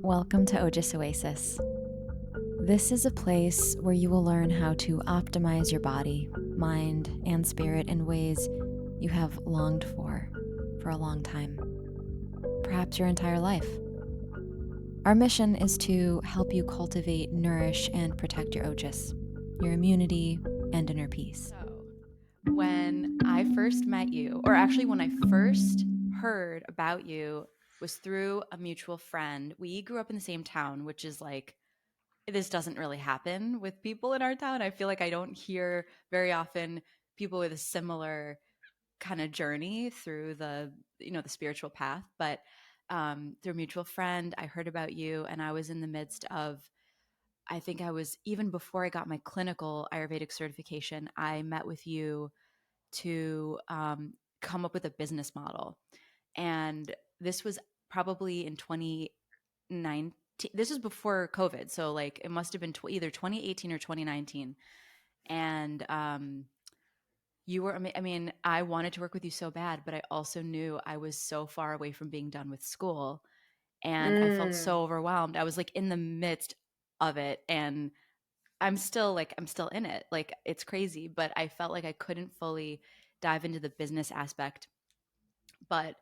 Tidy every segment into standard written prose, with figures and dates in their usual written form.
Welcome to Ojas Oasis. This is a place where you will learn how to optimize your body, mind, and spirit in ways you have longed for a long time, perhaps your entire life. Our mission is to help you cultivate, nourish, and protect your ojas, your immunity, and inner peace. So, when I first met you, or actually when I first heard about you, was through a mutual friend. We grew up in the same town, which is like, this doesn't really happen with people in our town. I feel like I don't hear very often people with a similar kind of journey through the spiritual path. But through a mutual friend, I heard about you, and I was in the midst of, I think I was, even before I got my clinical Ayurvedic certification, I met with you to come up with a business model. And this was probably in 2019. This was before COVID. So like it must have been either 2018 or 2019. And you were, I mean, I wanted to work with you so bad, but I also knew I was so far away from being done with school. And I felt Mm. so overwhelmed. I was like in the midst of it. And I'm still in it. Like it's crazy, but I felt like I couldn't fully dive into the business aspect. But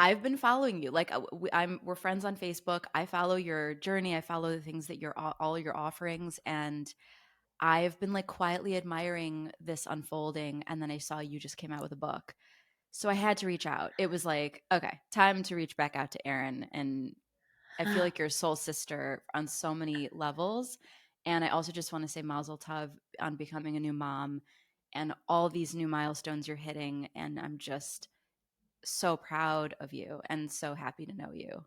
I've been following you. Like we're friends on Facebook. I follow your journey. I follow the things that you're all your offerings, and I've been like quietly admiring this unfolding. And then I saw you just came out with a book, so I had to reach out. It was like, okay, time to reach back out to Erin, and I feel like you're a soul sister on so many levels. And I also just want to say Mazel Tov on becoming a new mom and all these new milestones you're hitting. And I'm just so proud of you and so happy to know you.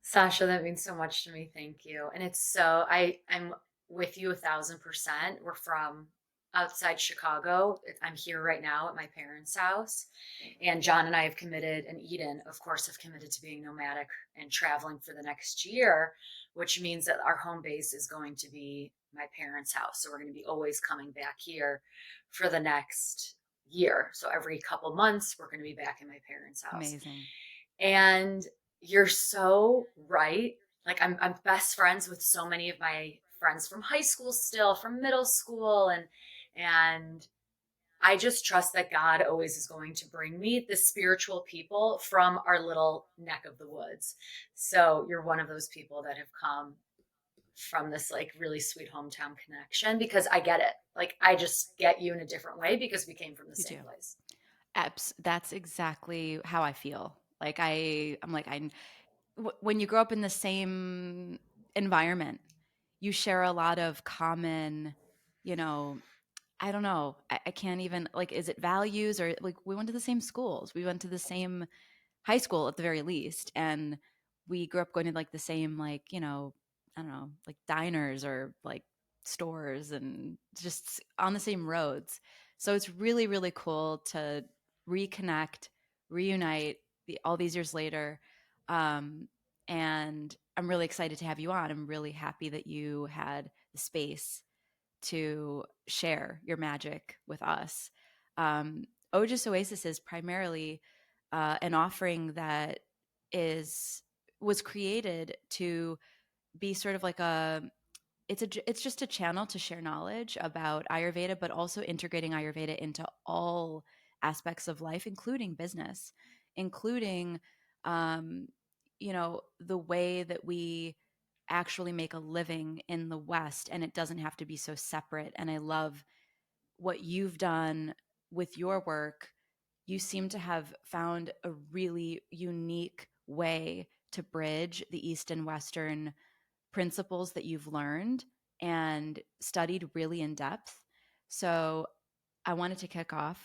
Sasha, that means so much to me. Thank you. And it's so I'm with you 1,000%. We're from outside Chicago. I'm here right now at my parents' house. And John and I have committed, and Eden, of course, have committed to being nomadic and traveling for the next year, which means that our home base is going to be my parents' house. So we're going to be always coming back here for the next year. So every couple months, we're going to be back in my parents' house. Amazing. And you're so right. Like I'm best friends with so many of my friends from high school still, from middle school, and I just trust that God always is going to bring me the spiritual people from our little neck of the woods. So you're one of those people that have come from this like really sweet hometown connection because I get it. Like I just get you in a different way because we came from the You same do. place. That's exactly how I feel. Like I'm like when you grow up in the same environment, you share a lot of common, you know, I don't know. I can't even like, is it values or like we went to the same schools. We went to the same high school at the very least. And we grew up going to like the same, like, I don't know, like diners or like stores and just on the same roads. So it's really, really cool to reconnect, reunite all these years later. Um, and I'm really excited to have you on. I'm really happy that you had the space to share your magic with us. Um, Ojas Oasis is primarily an offering that is was created to be sort of like it's just a channel to share knowledge about Ayurveda, but also integrating Ayurveda into all aspects of life, including business, including um, the way that we actually make a living in the West, and it doesn't have to be so separate. And I love what you've done with your work. You seem to have found a really unique way to bridge the East and Western principles that you've learned and studied really in depth. So I wanted to kick off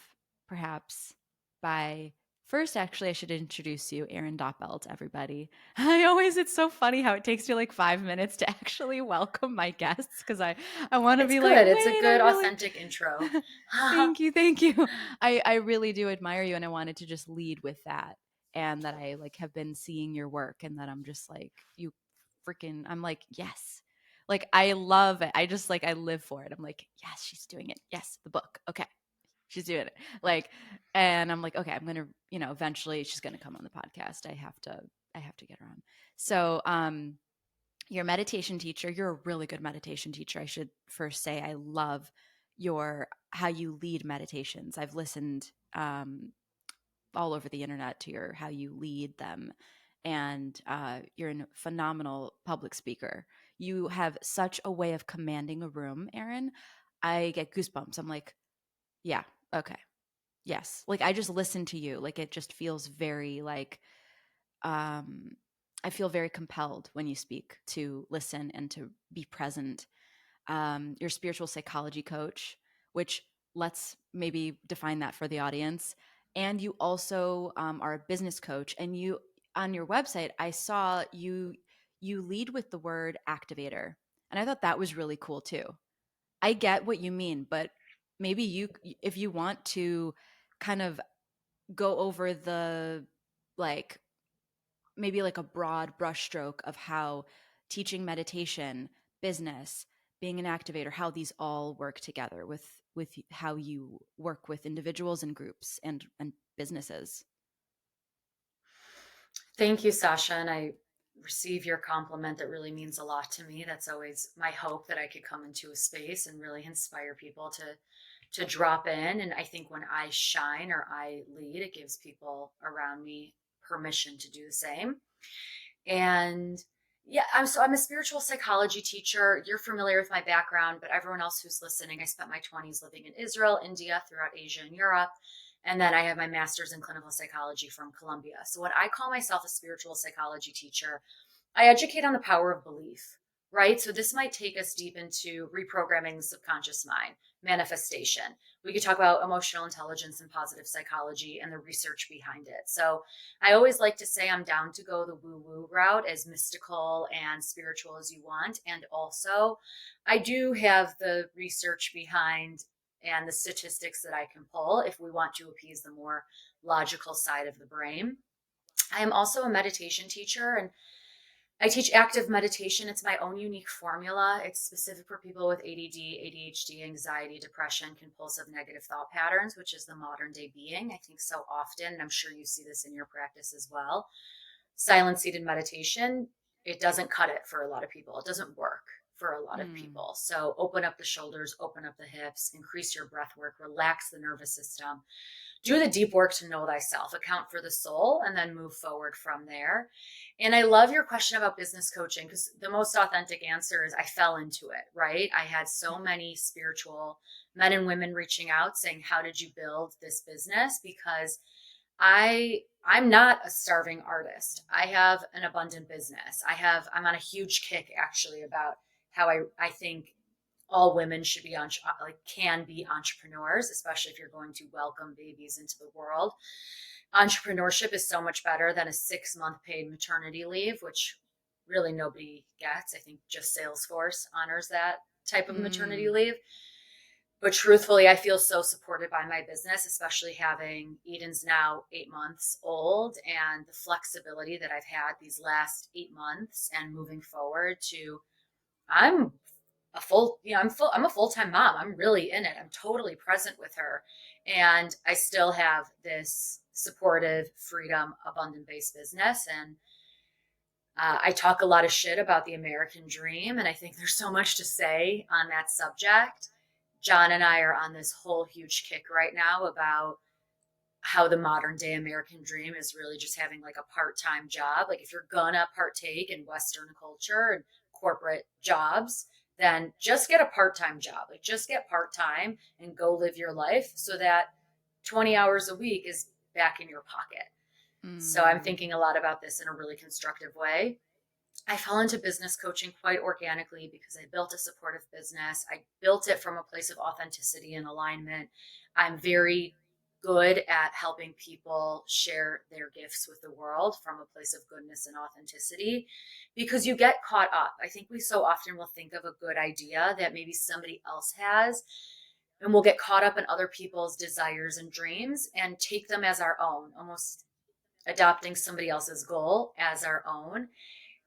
perhaps by first, actually, I should introduce you, Erin Doppelt, everybody. It's so funny how it takes me like 5 minutes to actually welcome my guests because I want to It's be like, good. It's a wait, I good really, authentic intro. thank you. I really do admire you, and I wanted to just lead with that, and that I like have been seeing your work, and that I'm just like you, freaking. I'm like yes, like I love it. I just like I live for it. I'm like yes, she's doing it. Yes, the book. Okay, she's doing it. Like, and I'm like okay, I'm gonna eventually she's gonna come on the podcast. I have to I have to get her on. So, your meditation teacher, you're a really good meditation teacher. I should first say I love your how you lead meditations. I've listened all over the internet to your how you lead them, and you're a phenomenal public speaker. You have such a way of commanding a room, Erin. I get goosebumps. I'm like, yeah, okay, yes. Like I just listen to you. Like it just feels very like um, I feel very compelled when you speak to listen and to be present. Your spiritual psychology coach, which let's maybe define that for the audience. And you also are a business coach. And you on your website, I saw you lead with the word activator, and I thought that was really cool too. I get what you mean, but maybe you, if you want to, kind of go over the like maybe like a broad brushstroke of how teaching meditation, business, being an activator, how these all work together with how you work with individuals and groups and businesses. Thank you, Sasha. And I receive your compliment. That really means a lot to me. That's always my hope, that I could come into a space and really inspire people to drop in. And I think when I shine or I lead, it gives people around me permission to do the same. And yeah, I'm a spiritual psychology teacher. You're familiar with my background, but everyone else who's listening, I spent my 20s living in Israel, India, throughout Asia and Europe. And then I have my master's in clinical psychology from Columbia. So when I call myself a spiritual psychology teacher, I educate on the power of belief, right? So this might take us deep into reprogramming the subconscious mind, manifestation. We could talk about emotional intelligence and positive psychology and the research behind it. So I always like to say I'm down to go the woo woo route, as mystical and spiritual as you want. And also, I do have the research behind and the statistics that I can pull if we want to appease the more logical side of the brain. I am also a meditation teacher, and I teach active meditation. It's my own unique formula. It's specific for people with ADD, ADHD, anxiety, depression, compulsive negative thought patterns, which is the modern day being. I think so often, and I'm sure you see this in your practice as well. Silent seated meditation, it doesn't cut it for a lot of people. It doesn't work for a lot of Mm, people. So open up the shoulders, open up the hips, increase your breath work, relax the nervous system, do the deep work to know thyself, account for the soul, and then move forward from there. And I love your question about business coaching, because the most authentic answer is I fell into it, right? I had so many spiritual men and women reaching out saying, how did you build this business? Because I'm not a starving artist. I have an abundant business. I'm on a huge kick actually about how I think all women should be like can be entrepreneurs, especially if you're going to welcome babies into the world. Entrepreneurship is so much better than a 6 month paid maternity leave, which really nobody gets. I think just Salesforce honors that type of maternity mm, leave. But truthfully, I feel so supported by my business, especially having Eden's now 8 months old, and the flexibility that I've had these last 8 months and moving forward to I'm I'm a full-time mom. I'm really in it. I'm totally present with her. And I still have this supportive, freedom, abundant based business. And I talk a lot of shit about the American dream. And I think there's so much to say on that subject. John and I are on this whole huge kick right now about how the modern day American dream is really just having like a part time job. Like, if you're gonna partake in Western culture and corporate jobs, then just get a part time job. Like, just get part time and go live your life so that 20 hours a week is back in your pocket. So I'm mm, thinking a lot about this in a really constructive way. I fell into business coaching quite organically because I built a supportive business. I built it from a place of authenticity and alignment. I'm very good at helping people share their gifts with the world from a place of goodness and authenticity, because you get caught up. I think we so often will think of a good idea that maybe somebody else has, and we'll get caught up in other people's desires and dreams and take them as our own, almost adopting somebody else's goal as our own.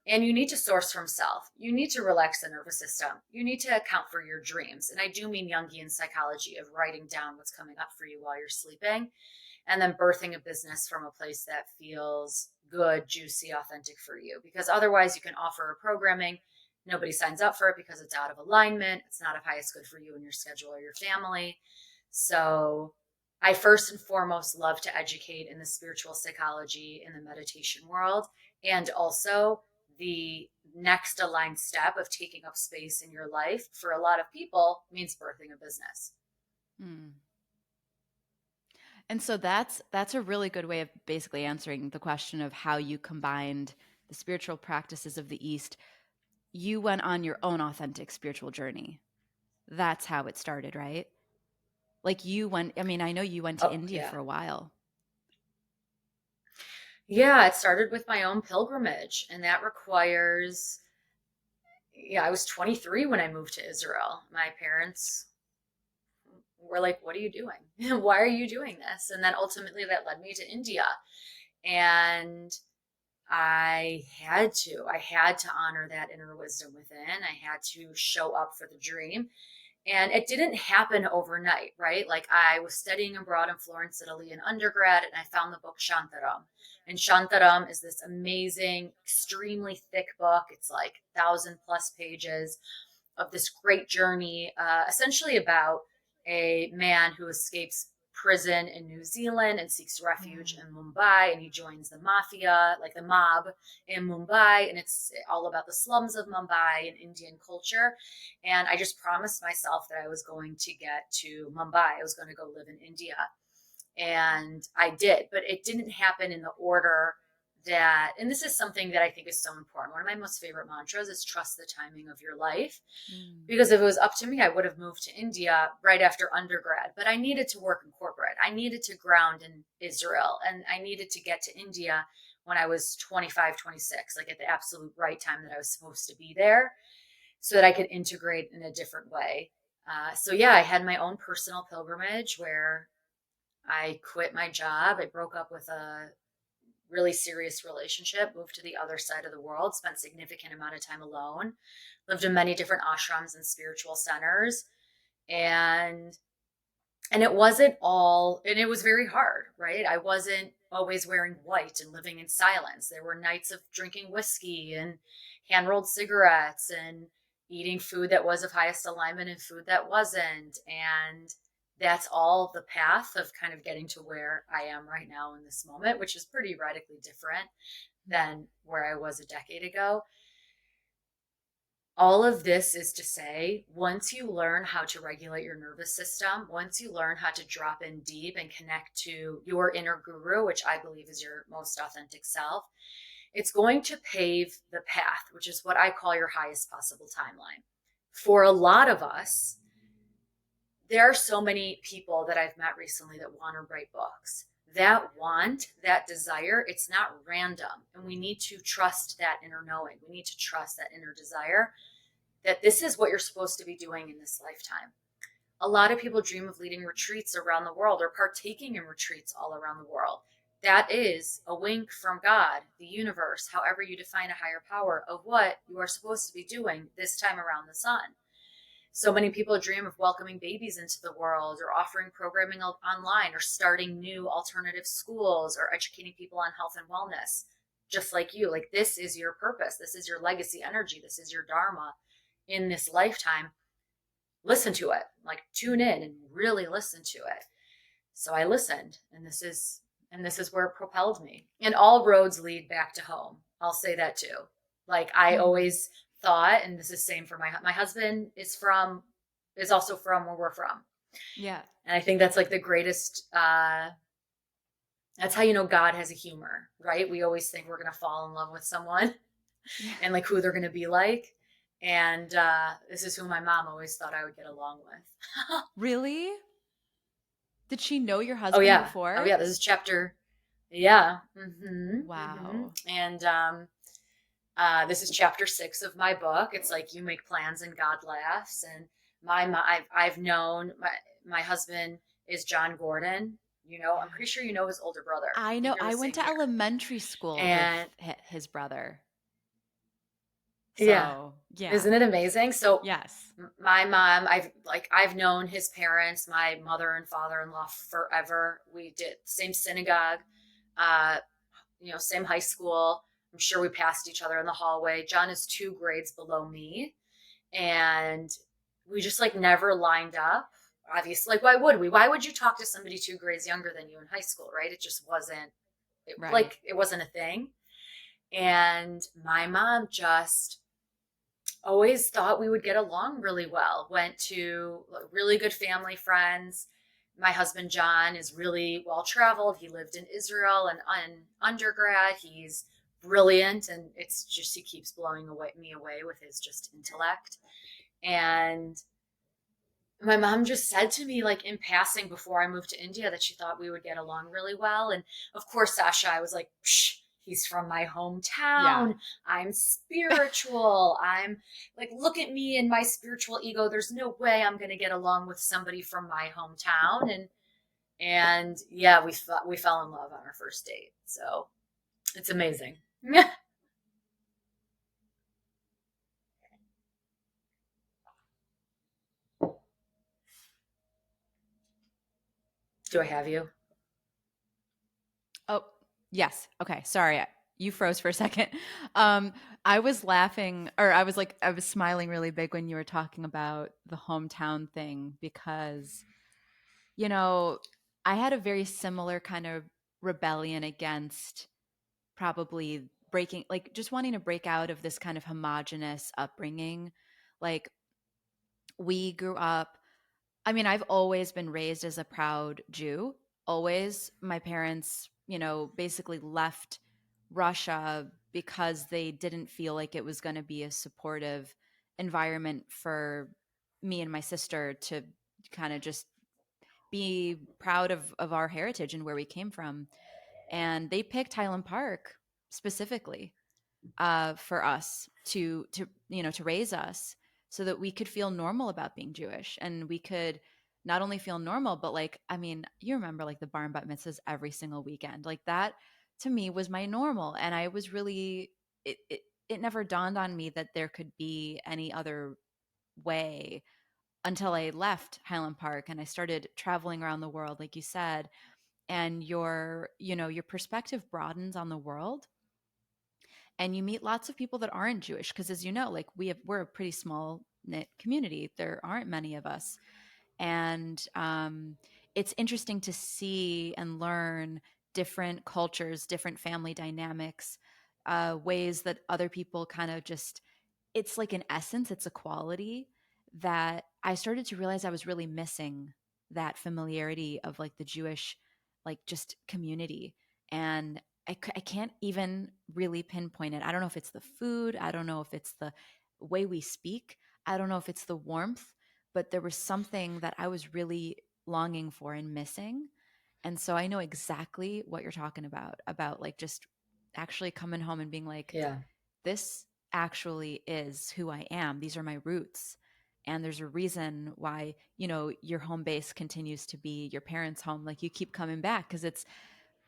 And you need to source from self. You need to relax the nervous system. You need to account for your dreams. And I do mean Jungian psychology of writing down what's coming up for you while you're sleeping, and then birthing a business from a place that feels good, juicy, authentic for you. Because otherwise, you can offer a programming. Nobody signs up for it because it's out of alignment. It's not of highest good for you and your schedule or your family. So, I first and foremost love to educate in the spiritual psychology in the meditation world, and also the next aligned step of taking up space in your life for a lot of people means birthing a business. Mm. And so that's a really good way of basically answering the question of how you combined the spiritual practices of the East. You went on your own authentic spiritual journey. That's how it started, right? Like you went, I mean, I know you went to Oh, India yeah. for a while. Yeah, it started with my own pilgrimage, and that requires, yeah, I was 23 when I moved to Israel. My parents were like, "What are you doing? Why are you doing this?" And then ultimately that led me to India. And I had to honor that inner wisdom within. I had to show up for the dream. And it didn't happen overnight, right? Like I was studying abroad in Florence, Italy in undergrad, and I found the book Shantaram. And Shantaram is this amazing, extremely thick book. It's like 1,000+ pages of this great journey, essentially about a man who escapes prison in New Zealand and seeks refuge Yeah. in Mumbai, and he joins the mafia, like the mob in Mumbai, and it's all about the slums of Mumbai and Indian culture. And I just promised myself that I was going to get to Mumbai. I was going to go live in India. And I did, but it didn't happen in the order that, and this is something that I think is so important. One of my most favorite mantras is trust the timing of your life. Mm. Because if it was up to me, I would have moved to India right after undergrad. But I needed to work in corporate. I needed to ground in Israel. And I needed to get to India when I was 25, 26, like at the absolute right time that I was supposed to be there so that I could integrate in a different way. So, yeah, I had my own personal pilgrimage where I quit my job. I broke up with a really serious relationship, moved to the other side of the world, spent significant amount of time alone, lived in many different ashrams and spiritual centers, and it wasn't all, and it was very hard, right? I wasn't always wearing white and living in silence. There were nights of drinking whiskey and hand rolled cigarettes and eating food that was of highest alignment and food that wasn't. And that's all the path of kind of getting to where I am right now in this moment, which is pretty radically different than where I was a decade ago. All of this is to say, once you learn how to regulate your nervous system, once you learn how to drop in deep and connect to your inner guru, which I believe is your most authentic self, it's going to pave the path, which is what I call your highest possible timeline. For a lot of us, there are so many people that I've met recently that want to write books. That want, that desire, it's not random. And we need to trust that inner knowing. We need to trust that inner desire that this is what you're supposed to be doing in this lifetime. A lot of people dream of leading retreats around the world or partaking in retreats all around the world. That is a wink from God, the universe, however you define a higher power, of what you are supposed to be doing this time around the sun. So many people dream of welcoming babies into the world or offering programming online or starting new alternative schools or educating people on health and wellness. Just like you, like this is your purpose. This is your legacy energy. This is your dharma in this lifetime. Listen to it, like tune in and really listen to it. So I listened, and this is where it propelled me. And all roads lead back to home. I'll say that too. Like I Mm. always thought, and this is same for my husband is also from where we're from, Yeah. and I think that's like the greatest. That's how you know God has a humor, right? We always think we're gonna fall in love with someone Yeah. and like who they're gonna be like, and this is who my mom always thought I would get along with. Really? Did she know your Oh husband yeah. Oh before? yeah. This is chapter. Yeah. Wow. And this is chapter 6 of my book. It's like you make plans and God laughs. And I've known my husband is John Gordon. You know, I'm Yeah. pretty sure you know his older brother. I I think know. they're the I went same to year. elementary school with And his brother. yeah, So, yeah. isn't it amazing? So Yes. my mom, I've known his parents, my mother and father-in-law forever. We did same synagogue. Uh, same high school. I'm sure we passed each other in the hallway. John is 2 grades below me, and we just like never lined up. Obviously, like why would we? Why would you talk to somebody 2 grades younger than you in high school, right? It just wasn't Right. it wasn't a thing. And my mom just always thought we would get along really well. Went to really good family friends. My husband John is really well traveled. He lived in Israel and undergrad. He's brilliant, and it's just he keeps blowing me away with his just intellect. And my mom just said to me, like in passing before I moved to India, that she thought we would get along really well. And of course, Sasha, I was like, psh, he's from my Yeah. hometown. I'm spiritual. I'm like, look at me and my spiritual ego. There's no way I'm going to get along with somebody from my hometown. And yeah, we fell in love on our first date. So it's amazing. Do I have you? Oh, yes. Okay. Sorry. You froze for a second. Um, I was laughing, or I was smiling really big when you were talking about the hometown thing because, you know, I had a very similar kind of rebellion against probably breaking, like just wanting to break out of this kind of homogenous upbringing. Like, we grew up, I mean, I've always been raised as a proud Jew. Always. My parents, basically left Russia because they didn't feel like it was going to be a supportive environment for me and my sister to kind of just be proud of our heritage and where we came from. And they picked Highland Park specifically for us to raise us so that we could feel normal about being Jewish, and we could not only feel normal, but like, I mean, you remember like the bar and bat mitzvahs every single weekend, like that to me was my normal, and I was really it never dawned on me that there could be any other way until I left Highland Park and I started traveling around the world, like you said, and your perspective broadens on the world, and you meet lots of people that aren't Jewish because, as you know, like we're a pretty small knit community. There aren't many of us, and it's interesting to see and learn different cultures, different family dynamics, ways that other people kind of just, it's like an essence, it's a quality that I started to realize I was really missing, that familiarity of like the Jewish, like just community. And I can't even really pinpoint it. I don't know if it's the food. I don't know if it's the way we speak. I don't know if it's the warmth, but there was something that I was really longing for and missing. And so I know exactly what you're talking about like just actually coming home and being like, Yeah. this actually is who I am. These are my roots. And there's a reason why, your home base continues to be your parents' home. Like you keep coming back because it's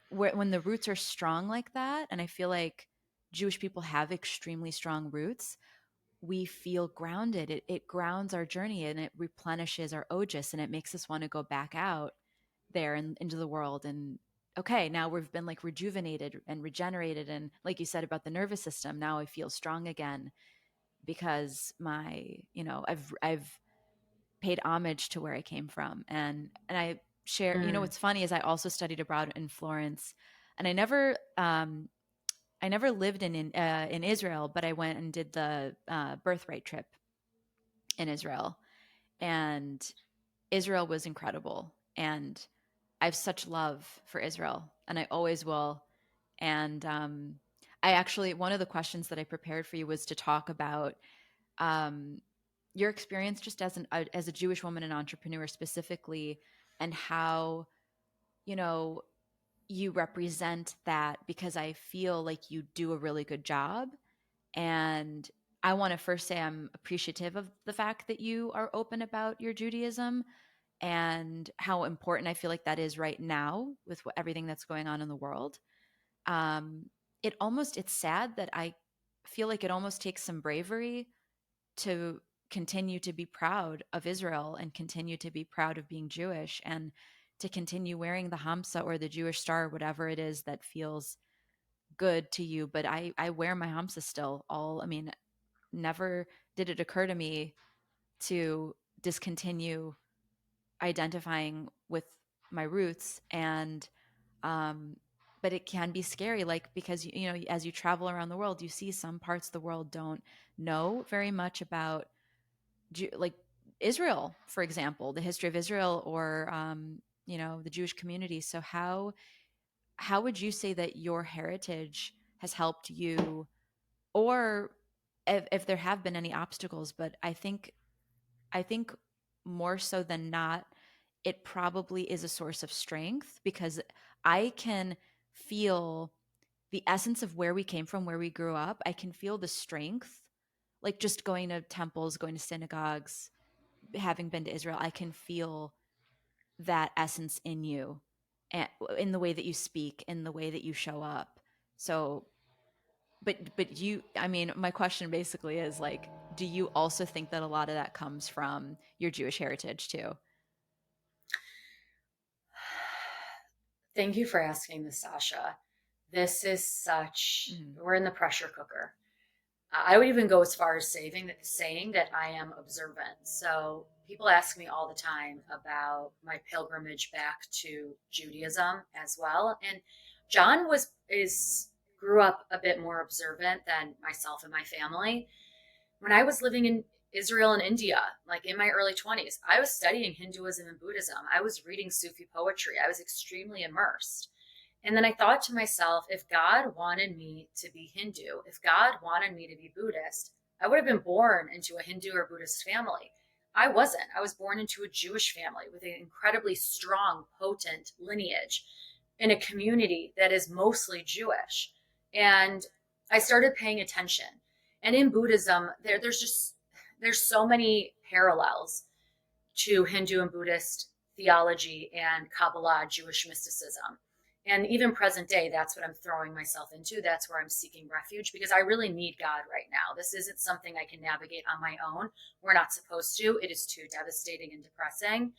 when the roots are strong like that. And I feel like Jewish people have extremely strong roots. We feel grounded. It grounds our journey and it replenishes our ojas, and it makes us want to go back out there and into the world. And okay, now we've been like rejuvenated and regenerated, and like you said about the nervous system, now I feel strong again because I've paid homage to where I came from. And I share, Mm. what's funny is I also studied abroad in Florence, and I never lived in Israel, but I went and did the birthright trip in Israel, and Israel was incredible. And I have such love for Israel, and I always will. And I actually, one of the questions that I prepared for you was to talk about um, your experience just as a Jewish woman and entrepreneur specifically, and how you know you represent that, because I feel like you do a really good job. And I want to first say I'm appreciative of the fact that you are open about your Judaism and how important I feel like that is right now with everything that's going on in the world. Um, it's sad that I feel like it almost takes some bravery to continue to be proud of Israel and continue to be proud of being Jewish and to continue wearing the Hamsa or the Jewish star, whatever it is that feels good to you, but I wear my hamsa still. All I mean, never did it occur to me to discontinue identifying with my roots. And um but it can be scary, like, because you know, as you travel around the world, you see some parts of the world don't know very much about like Israel, for example, the history of Israel, or you know, the Jewish community. So how would you say that your heritage has helped you, or if there have been any obstacles? But I think more so than not, it probably is a source of strength, because I can feel the essence of where we came from, where we grew up. I can feel the strength, like just going to temples, going to synagogues, having been to Israel. I can feel that essence in you, and in the way that you speak, in the way that you show up. So, but you, I mean, my question basically is like, do you also think that a lot of that comes from your Jewish heritage too? Thank you for asking this, Sasha. This is such, Mhm. we're in the pressure cooker. I would even go as far as saying that I am observant. So people ask me all the time about my pilgrimage back to Judaism as well. And John was is grew up a bit more observant than myself and my family. When I was living in Israel and India, like in my early 20s, I was studying Hinduism and Buddhism. I was reading Sufi poetry. I was extremely immersed. And then I thought to myself, if God wanted me to be Hindu, if God wanted me to be Buddhist, I would have been born into a Hindu or Buddhist family. I wasn't. I was born into a Jewish family with an incredibly strong, potent lineage in a community that is mostly Jewish. And I started paying attention. And in Buddhism, there's so many parallels to Hindu and Buddhist theology and Kabbalah, Jewish mysticism. And even present day, that's what I'm throwing myself into. That's where I'm seeking refuge because I really need God right now. This isn't something I can navigate on my own. We're not supposed to. It is too devastating and depressing.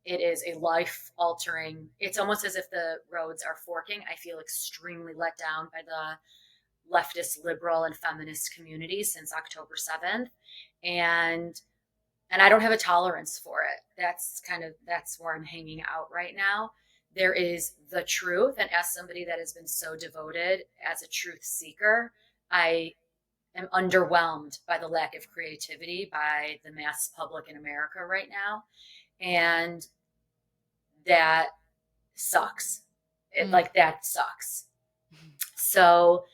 It is a life altering, it's almost as if the roads are forking. I feel extremely let down by the leftist, liberal, and feminist community since October 7th. And and I don't have a tolerance for it. That's where I'm hanging out right now. There is the truth, and as somebody that has been so devoted as a truth seeker, I am underwhelmed by the lack of creativity by the mass public in America right now, and that sucks. Mm. That sucks. So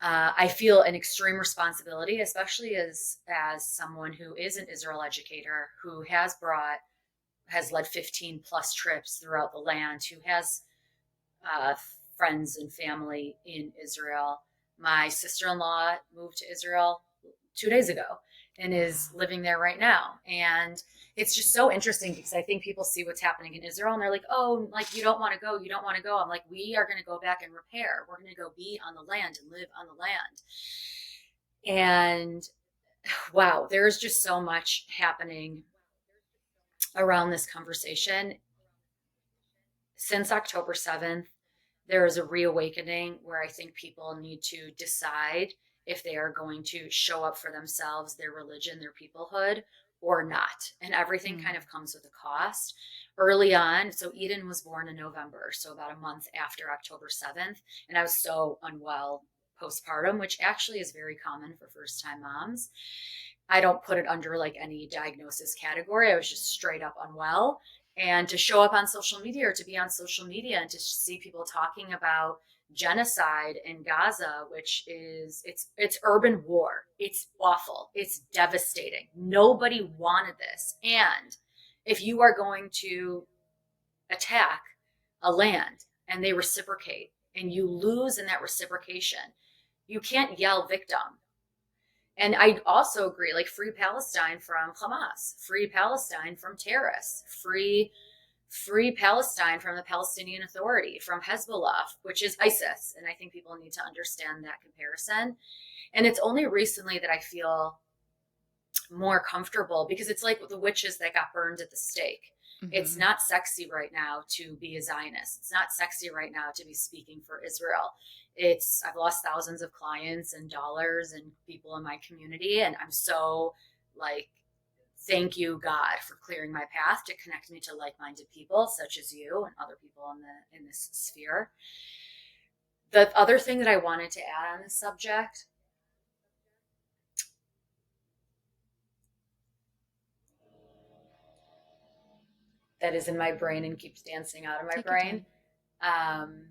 I feel an extreme responsibility, especially as someone who is an Israel educator who has led 15 plus trips throughout the land, who has uh, friends and family in Israel. My sister-in-law moved to Israel 2 days ago and is Wow. living there right now. And it's just so interesting because I think people see what's happening in Israel and they're like, oh, like you don't want to go, you don't want to go. I'm like, we are going to go back and repair. We're going to go be on the land and live on the land. And wow, there's just so much happening around this conversation. Since October 7th, there is a reawakening where I think people need to decide if they are going to show up for themselves, their religion, their peoplehood, or not. And everything Mm. kind of comes with a cost. Early on, so Eden was born in November, so about a month after October 7th. And I was so unwell postpartum, which actually is very common for first time moms. I don't put it under like any diagnosis category. I was just straight up unwell. And to show up on social media or to be on social media and to see people talking about genocide in Gaza, which is it's urban war. It's awful. It's devastating. Nobody wanted this. And if you are going to attack a land and they reciprocate and you lose in that reciprocation, you can't yell victim. And I also agree, like free Palestine from Hamas, free Palestine from terrorists, free Palestine from the Palestinian Authority, from Hezbollah, which is ISIS. And I think people need to understand that comparison. And it's only recently that I feel more comfortable because it's like the witches that got burned at the stake. It's Hmm. not sexy right now to be a Zionist. It's not sexy right now to be speaking for Israel. I've lost thousands of clients and dollars and people in my community. And I'm so like, thank you, God, for clearing my path to connect me to like-minded people such as you and other people in this sphere. The other thing that I wanted to add on this subject that is in my brain and keeps dancing out of my Take your brain. time. Um,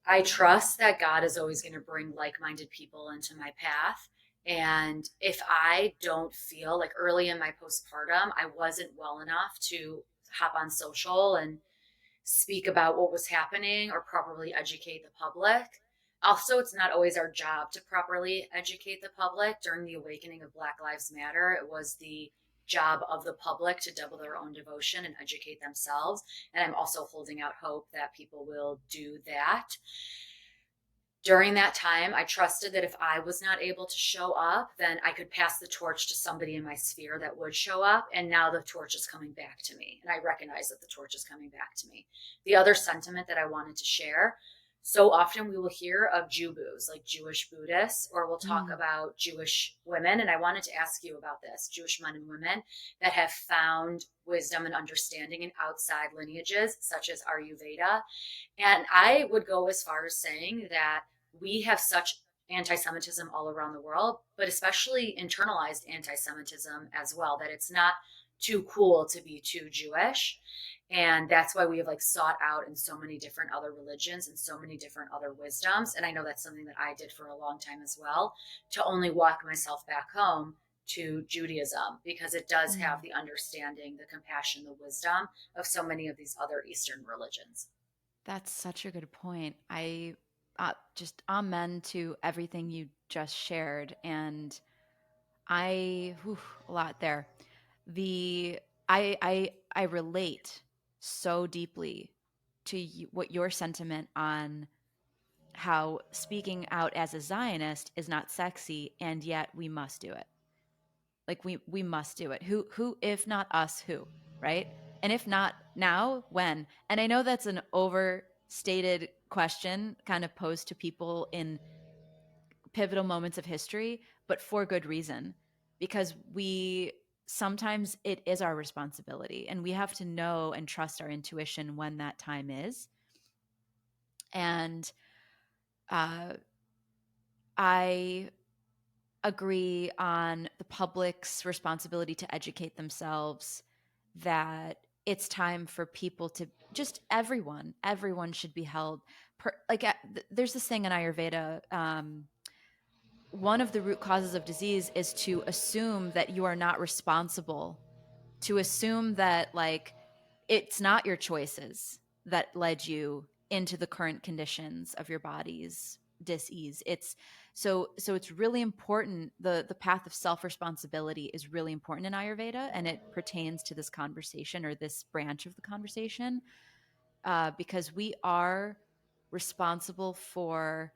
I trust that God is always going to bring like minded people into my path. And if I don't feel like early in my postpartum, I wasn't well enough to hop on social and speak about what was happening or properly educate the public. Also, it's not always our job to properly educate the public. During the awakening of Black Lives Matter, it was the job of the public to double their own devotion and educate themselves. And I'm also holding out hope that people will do that. During that time, I trusted that if I was not able to show up, then I could pass the torch to somebody in my sphere that would show up. And now the torch is coming back to me. And I recognize that the torch is coming back to me. The other sentiment that I wanted to share, so often we will hear of Jubus, like Jewish Buddhists, or we'll talk Mm. about Jewish women. And I wanted to ask you about this, Jewish men and women that have found wisdom and understanding in outside lineages, such as Ayurveda. And I would go as far as saying that we have such anti Semitism all around the world, but especially internalized anti Semitism as well, that it's not too cool to be too Jewish. And that's why we have like sought out in so many different other religions and so many different other wisdoms. And I know that's something that I did for a long time as well, to only walk myself back home to Judaism because it does have Mm. the understanding, the compassion, the wisdom of so many of these other Eastern religions. That's such a good point. I just amen to everything you just shared. And whew, a lot there. The I relate so deeply to what your sentiment on how speaking out as a Zionist is not sexy, and yet we must do it. Like we must do it. Who if not us, who, right? And if not now, when? And I know that's an overstated question kind of posed to people in pivotal moments of history, but for good reason. Because we sometimes it is our responsibility and we have to know and trust our intuition when that time is. And uh, I agree on the public's responsibility to educate themselves, that it's time for people to just everyone should be held there's this thing in Ayurveda. One of the root causes of disease is to assume that you are not responsible, to assume that like it's not your choices that led you into the current conditions of your body's dis-ease. So it's really important. The path of self-responsibility is really important in Ayurveda, and it pertains to this conversation or this branch of the conversation, because we are responsible for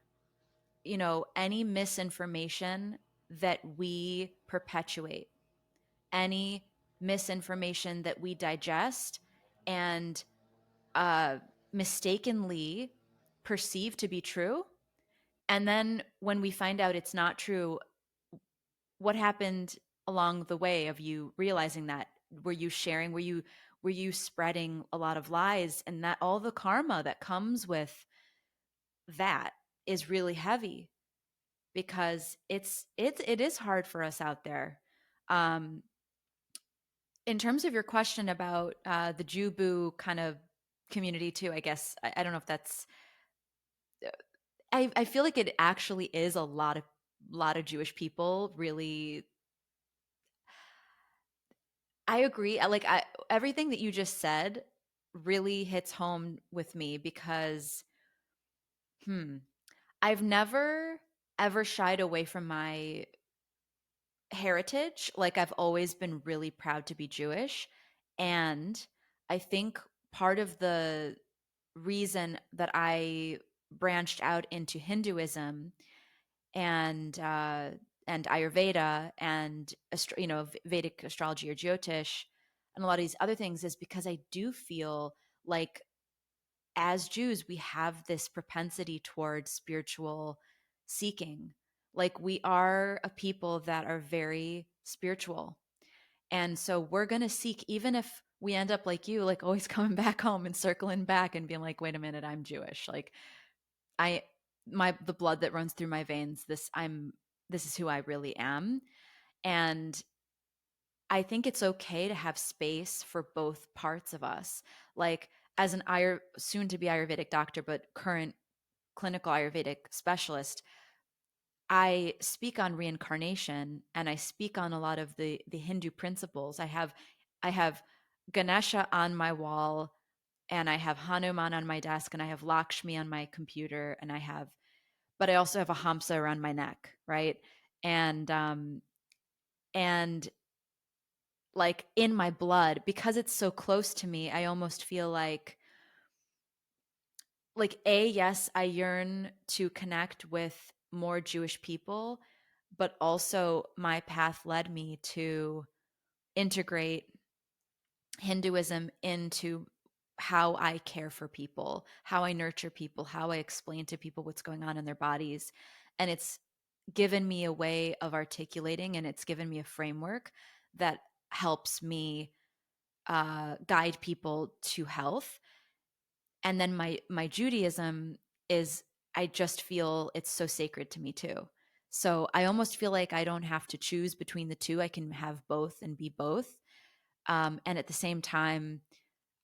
any misinformation that we perpetuate, any misinformation that we digest and uh, mistakenly perceive to be true. And then when we find out it's not true, what happened along the way of you realizing that? Were you sharing? Were you spreading a lot of lies? And that all the karma that comes with that is really heavy, because it is hard for us out there. Um, in terms of your question about the Jubu kind of community too, I guess I don't know if that's. I feel like it actually is a lot of Jewish people really. I agree. Everything that you just said really hits home with me because hmm, I've never ever shied away from my heritage. Like I've always been really proud to be Jewish. And I think part of the reason that I branched out into Hinduism and Ayurveda and Vedic astrology or Jyotish and a lot of these other things is because I do feel like as Jews, we have this propensity towards spiritual seeking. Like we are a people that are very spiritual. And so we're going to seek, even if we end up like you, like always coming back home and circling back and being like, wait a minute, I'm Jewish. Like I, the blood that runs through my veins, this is who I really am. And I think it's okay to have space for both parts of us. Like as an soon to be Ayurvedic doctor, but current clinical Ayurvedic specialist, I speak on reincarnation and I speak on a lot of the Hindu principles. I have Ganesha on my wall and I have Hanuman on my desk and I have Lakshmi on my computer and but I also have a Hamsa around my neck, right? And like in my blood, because it's so close to me, I almost feel like yes, I yearn to connect with more Jewish people, but also my path led me to integrate Hinduism into how I care for people, how I nurture people, how I explain to people what's going on in their bodies. And it's given me a way of articulating, and it's given me a framework that helps me guide people to health. And then my Judaism is, I just feel it's so sacred to me too. So I almost feel like I don't have to choose between the two. I can have both and be both. And at the same time,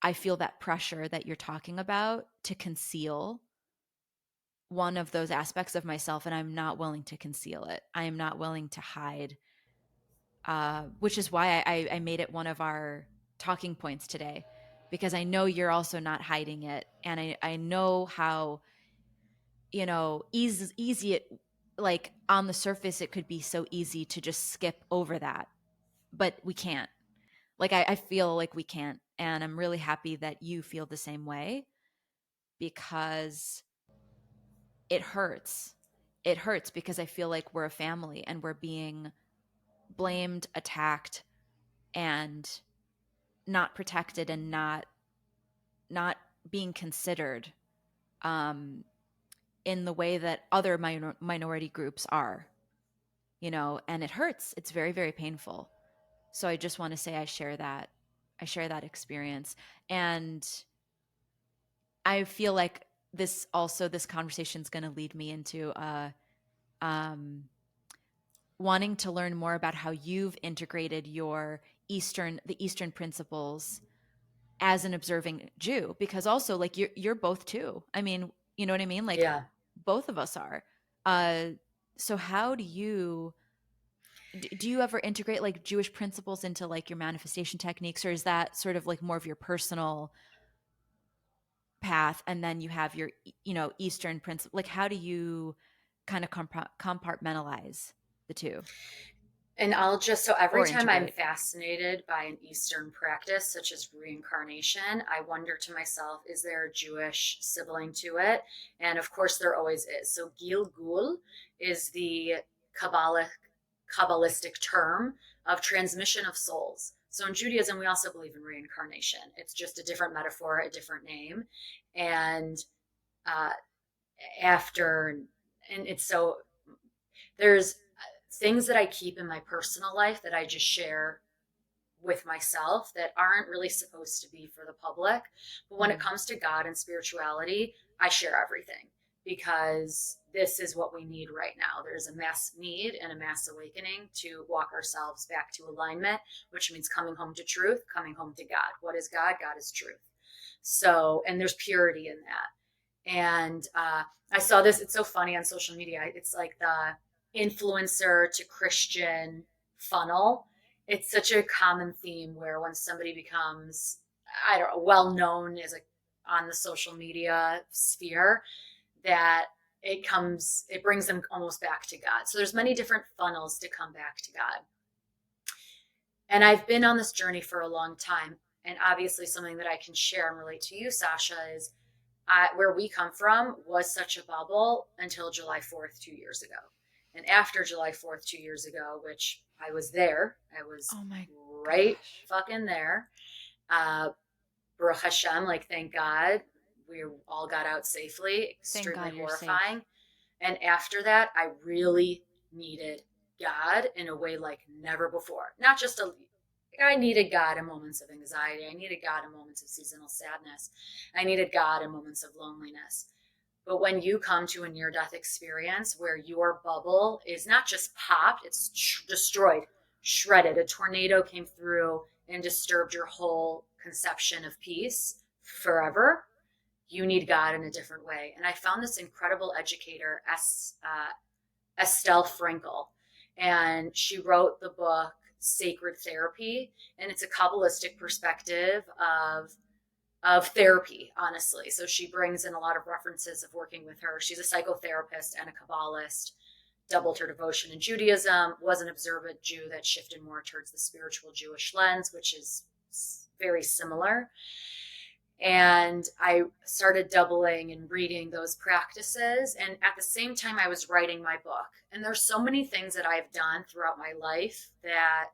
I feel that pressure that you're talking about to conceal one of those aspects of myself, and I'm not willing to conceal it. I am not willing to hide, which is why I made it one of our talking points today, because I know you're also not hiding it. And I know how, easy it, like on the surface, it could be so easy to just skip over that, but we can't. Like, I feel like we can't. And I'm really happy that you feel the same way because it hurts. It hurts because I feel like we're a family and we're being blamed, attacked, and not protected and not being considered um, in the way that other minority groups are, and it hurts. It's very, very painful. So I just want to say I share that experience. And I feel like this conversation is going to lead me into um, wanting to learn more about how you've integrated the Eastern principles as an observing Jew, because also like you're both too. I mean, you know what I mean? Like Yeah. both of us are. Uh, so how do you ever integrate like Jewish principles into like your manifestation techniques, or is that sort of like more of your personal path, and then you have your Eastern principle? Like how do you kind of compartmentalize the two And so every or time I'm integrate? fascinated by an Eastern practice, such as reincarnation, I wonder to myself, is there a Jewish sibling to it? And of course, there always is. So Gilgul is the Kabbalic, Kabbalistic term of transmission of souls. So in Judaism, we also believe in reincarnation. It's just a different metaphor, a different name. And uh, after, and it's so there's things that I keep in my personal life that I just share with myself that aren't really supposed to be for the public. But when it Mm. comes to God and spirituality, I share everything because this is what we need right now. There's a mass need and a mass awakening to walk ourselves back to alignment, which means coming home to truth, coming home to God. What is God? God is truth. So, and there's purity in that. And I saw this, it's so funny on social media. It's like the influencer to Christian funnel. It's such a common theme where when somebody becomes, I don't know, well known as a on the social media sphere, that it brings them almost back to God. So there's many different funnels to come back to God. And I've been on this journey for a long time. And obviously, something that I can share and relate to you, Sasha, is where we come from was such a bubble until July 4th, 2 years ago. And after July 4th, 2 years ago, which I was there, I was Oh my right gosh. fucking there. Uh, Baruch Hashem, like, thank God. we all got out safely, Thank extremely God you're safe. horrifying. And after that, I really needed God in a way like never before. Not just a, I needed God in moments of anxiety. I needed God in moments of seasonal sadness. I needed God in moments of loneliness. But when you come to a near death experience where your bubble is not just popped, it's destroyed, shredded, a tornado came through and disturbed your whole conception of peace forever, you need God in a different way. And I found this incredible educator, Estelle Frankel, and she wrote the book Sacred Therapy, and it's a Kabbalistic perspective of therapy, honestly. So she brings in a lot of references of working with her. She's a psychotherapist and a Kabbalist, doubled her devotion in Judaism, was an observant Jew that shifted more towards the spiritual Jewish lens, which is very similar. And I started doubling and reading those practices. And at the same time, I was writing my book. And there's so many things that I've done throughout my life that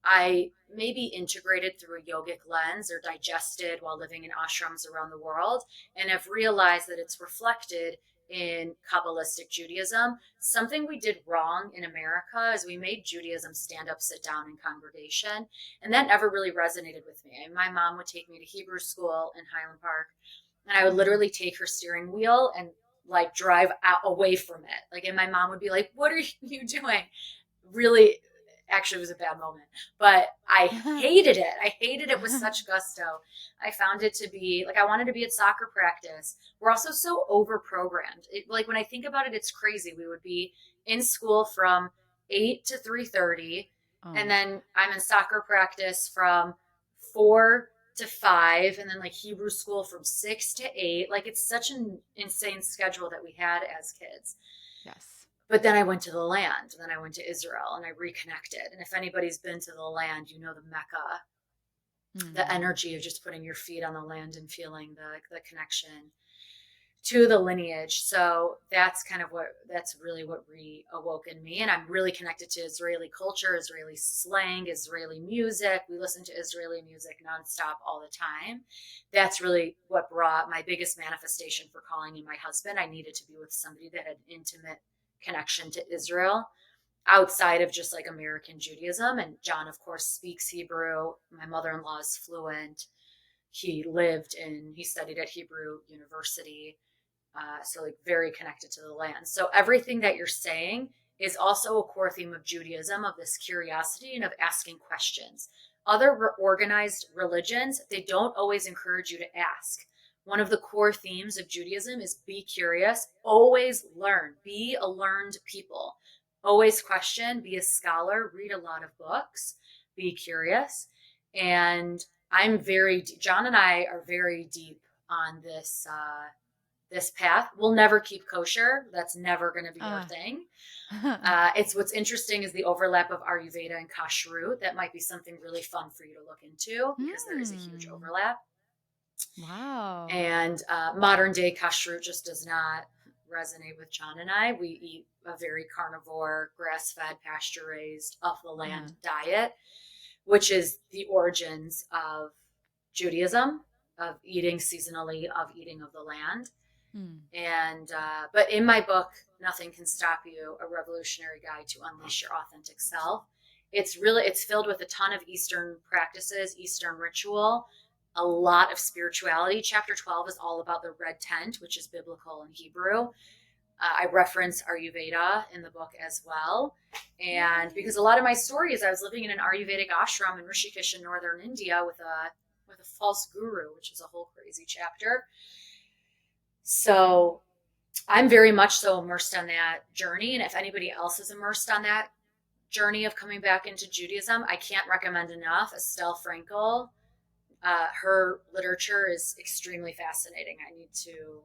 I maybe integrated through a yogic lens or digested while living in ashrams around the world, and have realized that it's reflected in Kabbalistic Judaism. Something we did wrong in America is we made Judaism stand up, sit down in congregation, and that never really resonated with me. And my mom would take me to Hebrew school in Highland Park, and I would Mm. literally take her steering wheel and like drive out away from it. Like, and my mom would be like, "What are you doing?" Really, actually, it was a bad moment, but I hated it. I hated it with such gusto. I found it to be like I wanted to be at soccer practice. We're also so over programmed. Like when I think about it, it's crazy. We would be in school from 8 to 3:30, and Oh, then I'm in soccer practice from 4 to 5, and then like Hebrew school from 6 to 8. Like it's such an insane schedule that we had as kids. yes. But then I went to the land, and then I went to Israel, and I reconnected. And if anybody's been to the land, you know the Mecca, the Mm. energy of just putting your feet on the land and feeling the connection to the lineage. So that's really what reawoke in me. And I'm really connected to Israeli culture, Israeli slang, Israeli music. We listen to Israeli music nonstop all the time. That's really what brought my biggest manifestation for calling in my husband. I needed to be with somebody that had intimate connection to Israel outside of just like American Judaism. And John, of course, speaks Hebrew. My mother in law is fluent. He studied at Hebrew University. So, like, very connected to the land. So, everything that you're saying is also a core theme of Judaism, of this curiosity and of asking questions. Other organized religions, they don't always encourage you to ask. One of the core themes of Judaism is be curious, always learn, be a learned people, always question, be a scholar, read a lot of books, be curious. And John and I are very deep on this path. We'll never keep kosher. That's never going to be our Ah. thing. It's what's interesting is the overlap of Ayurveda and Kashrut. That might be something really fun for you to look into because there is a huge Hmm. overlap. Wow. And modern day Kashrut just does not resonate with John and I. We eat a very carnivore, grass fed, pasture raised, off the Uh-huh. land diet, which is the origins of Judaism, of eating seasonally, of eating of the land. Mm. And but in my book, Nothing Can Stop You: A Revolutionary Guide to Unleash Your Authentic Self, it's filled with a ton of Eastern practices, Eastern ritual, a lot of spirituality. Chapter 12 is all about the red tent, which is biblical in Hebrew. I reference Ayurveda in the book as well. And Yay. because a lot of my story is I was living in an Ayurvedic ashram in Rishikesh in northern India with a false guru, which is a whole crazy chapter. So I'm very much so immersed on that journey. And if anybody else is immersed on that journey of coming back into Judaism, I can't recommend enough Estelle Frankel. Her literature is extremely fascinating. I need to,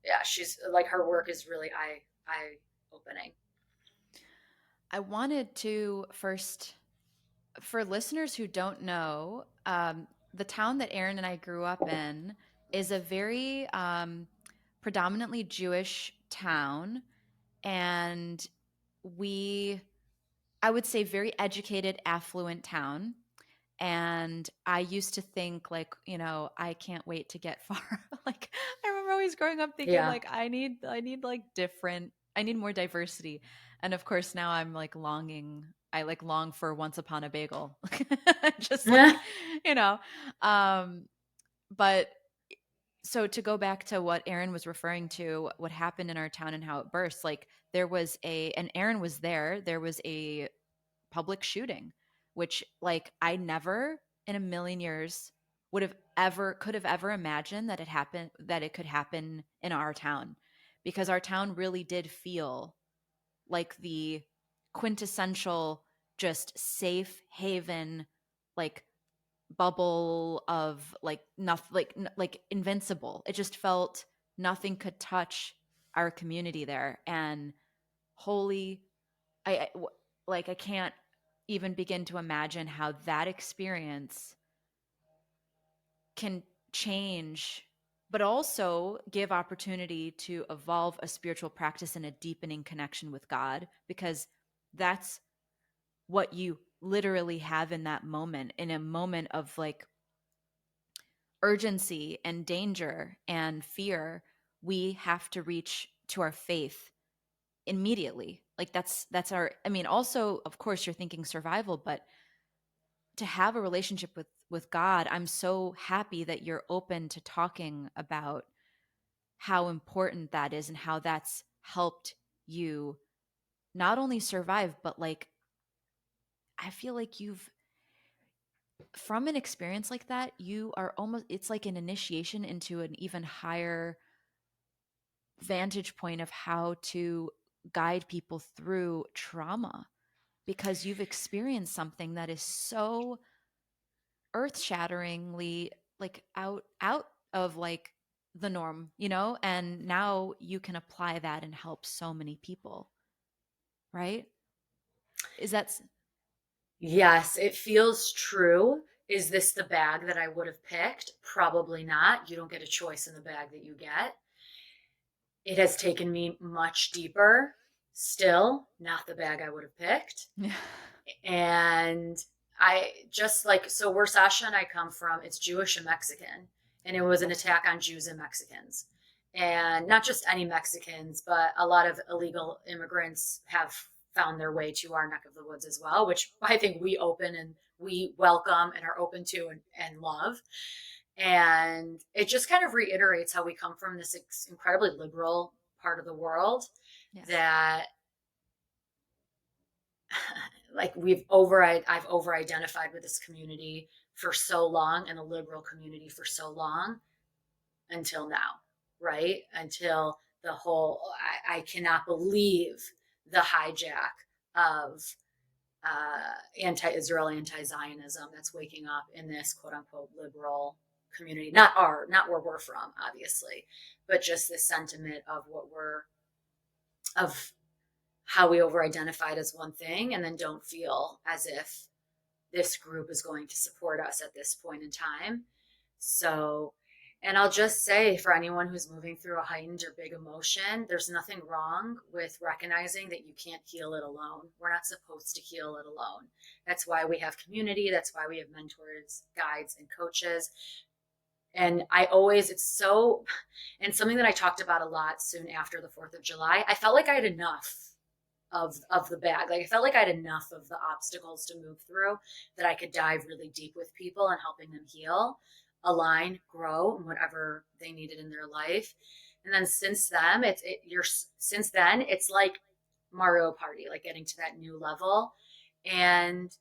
yeah, she's like her work is really eye opening. I wanted to first, for listeners who don't know, the town that Erin and I grew up in is a very predominantly Jewish town. And we, I would say, very educated, affluent town. And I used to think like, I can't wait to get far. Like I remember always growing up thinking Yeah. like I need like different, I need more diversity. And of course now I'm like longing, I like long for once upon a bagel. Just like, you know. Um but so to go back to what Erin was referring to, what happened in our town and how it burst, like and Erin was there was a public shooting, which like I never in a million years could have ever imagined that it could happen in our town, because our town really did feel like the quintessential just safe haven, like bubble of like nothing, like invincible. It just felt nothing could touch our community there. And holy, like I can't even begin to imagine how that experience can change, but also give opportunity to evolve a spiritual practice and a deepening connection with God, because that's what you literally have in that moment, in a moment of like urgency and danger and fear. We have to reach to our faith immediately. Like that's our, I mean, also of course you're thinking survival, but to have a relationship with God, I'm so happy that you're open to talking about how important that is and how that's helped you not only survive, but like I feel like you've, from an experience like that, you are almost, it's like an initiation into an even higher vantage point of how to guide people through trauma, because you've experienced something that is so earth-shatteringly like out of like the norm, and now you can apply that and help so many people, right? Is that Yes, it feels true. Is this the bag that I would have picked? Probably not. You don't get a choice in the bag that you get. It has taken me much deeper. Still, not the bag I would have picked. yeah. And I just like, so where Sasha and I come from, it's Jewish and Mexican, and it was an Yes. attack on Jews and Mexicans. And not just any Mexicans, but a lot of illegal immigrants have found their way to our neck of the woods as well, which I think we open and we welcome and are open to and love. And it just kind of reiterates how we come from this incredibly liberal part of the world Yes. that like I've over identified with this community for so long, and the liberal community for so long, until now, right? Until the whole, I cannot believe the hijack of anti-Israel, anti-Zionism that's waking up in this quote unquote liberal community. Not where we're from, obviously, but just this sentiment of of how we over identified as one thing and then don't feel as if this group is going to support us at this point in time. So, and I'll just say for anyone who's moving through a heightened or big emotion, there's nothing wrong with recognizing that you can't heal it alone. We're not supposed to heal it alone. That's why we have community. That's why we have mentors, guides, and coaches. And I always, it's so, and something that I talked about a lot soon after the 4th of July, I felt like I had enough of the bag. Like I felt like I had enough of the obstacles to move through, that I could dive really deep with people and helping them heal, align, grow, and whatever they needed in their life. And then since then, since then it's like Mario Party, like getting to that new level. And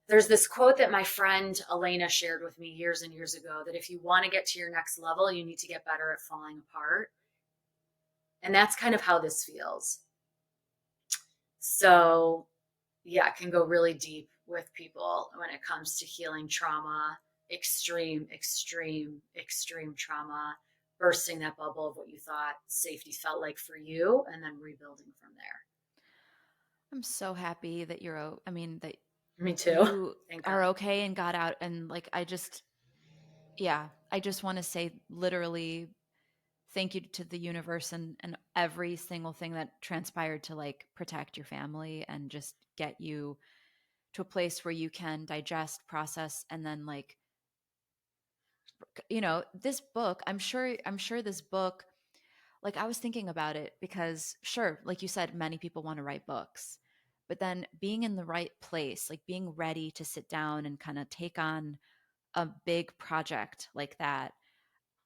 there's this quote that my friend Elena shared with me years and years ago, that if you want to get to your next level, you need to get better at falling apart. And that's kind of how this feels. So yeah, it can go really deep with people when it comes to healing trauma, extreme trauma, bursting that bubble of what you thought safety felt like for you, and then rebuilding from there. I'm so happy that I mean that Me too. you Thank are God. okay and got out, and like yeah, I just want to say literally thank you to the universe and every single thing that transpired to like protect your family and just get you to a place where you can digest, process, and then like, this book, I'm sure this book, like I was thinking about it because sure, like you said, many people want to write books. But then being in the right place, like being ready to sit down and kind of take on a big project like that,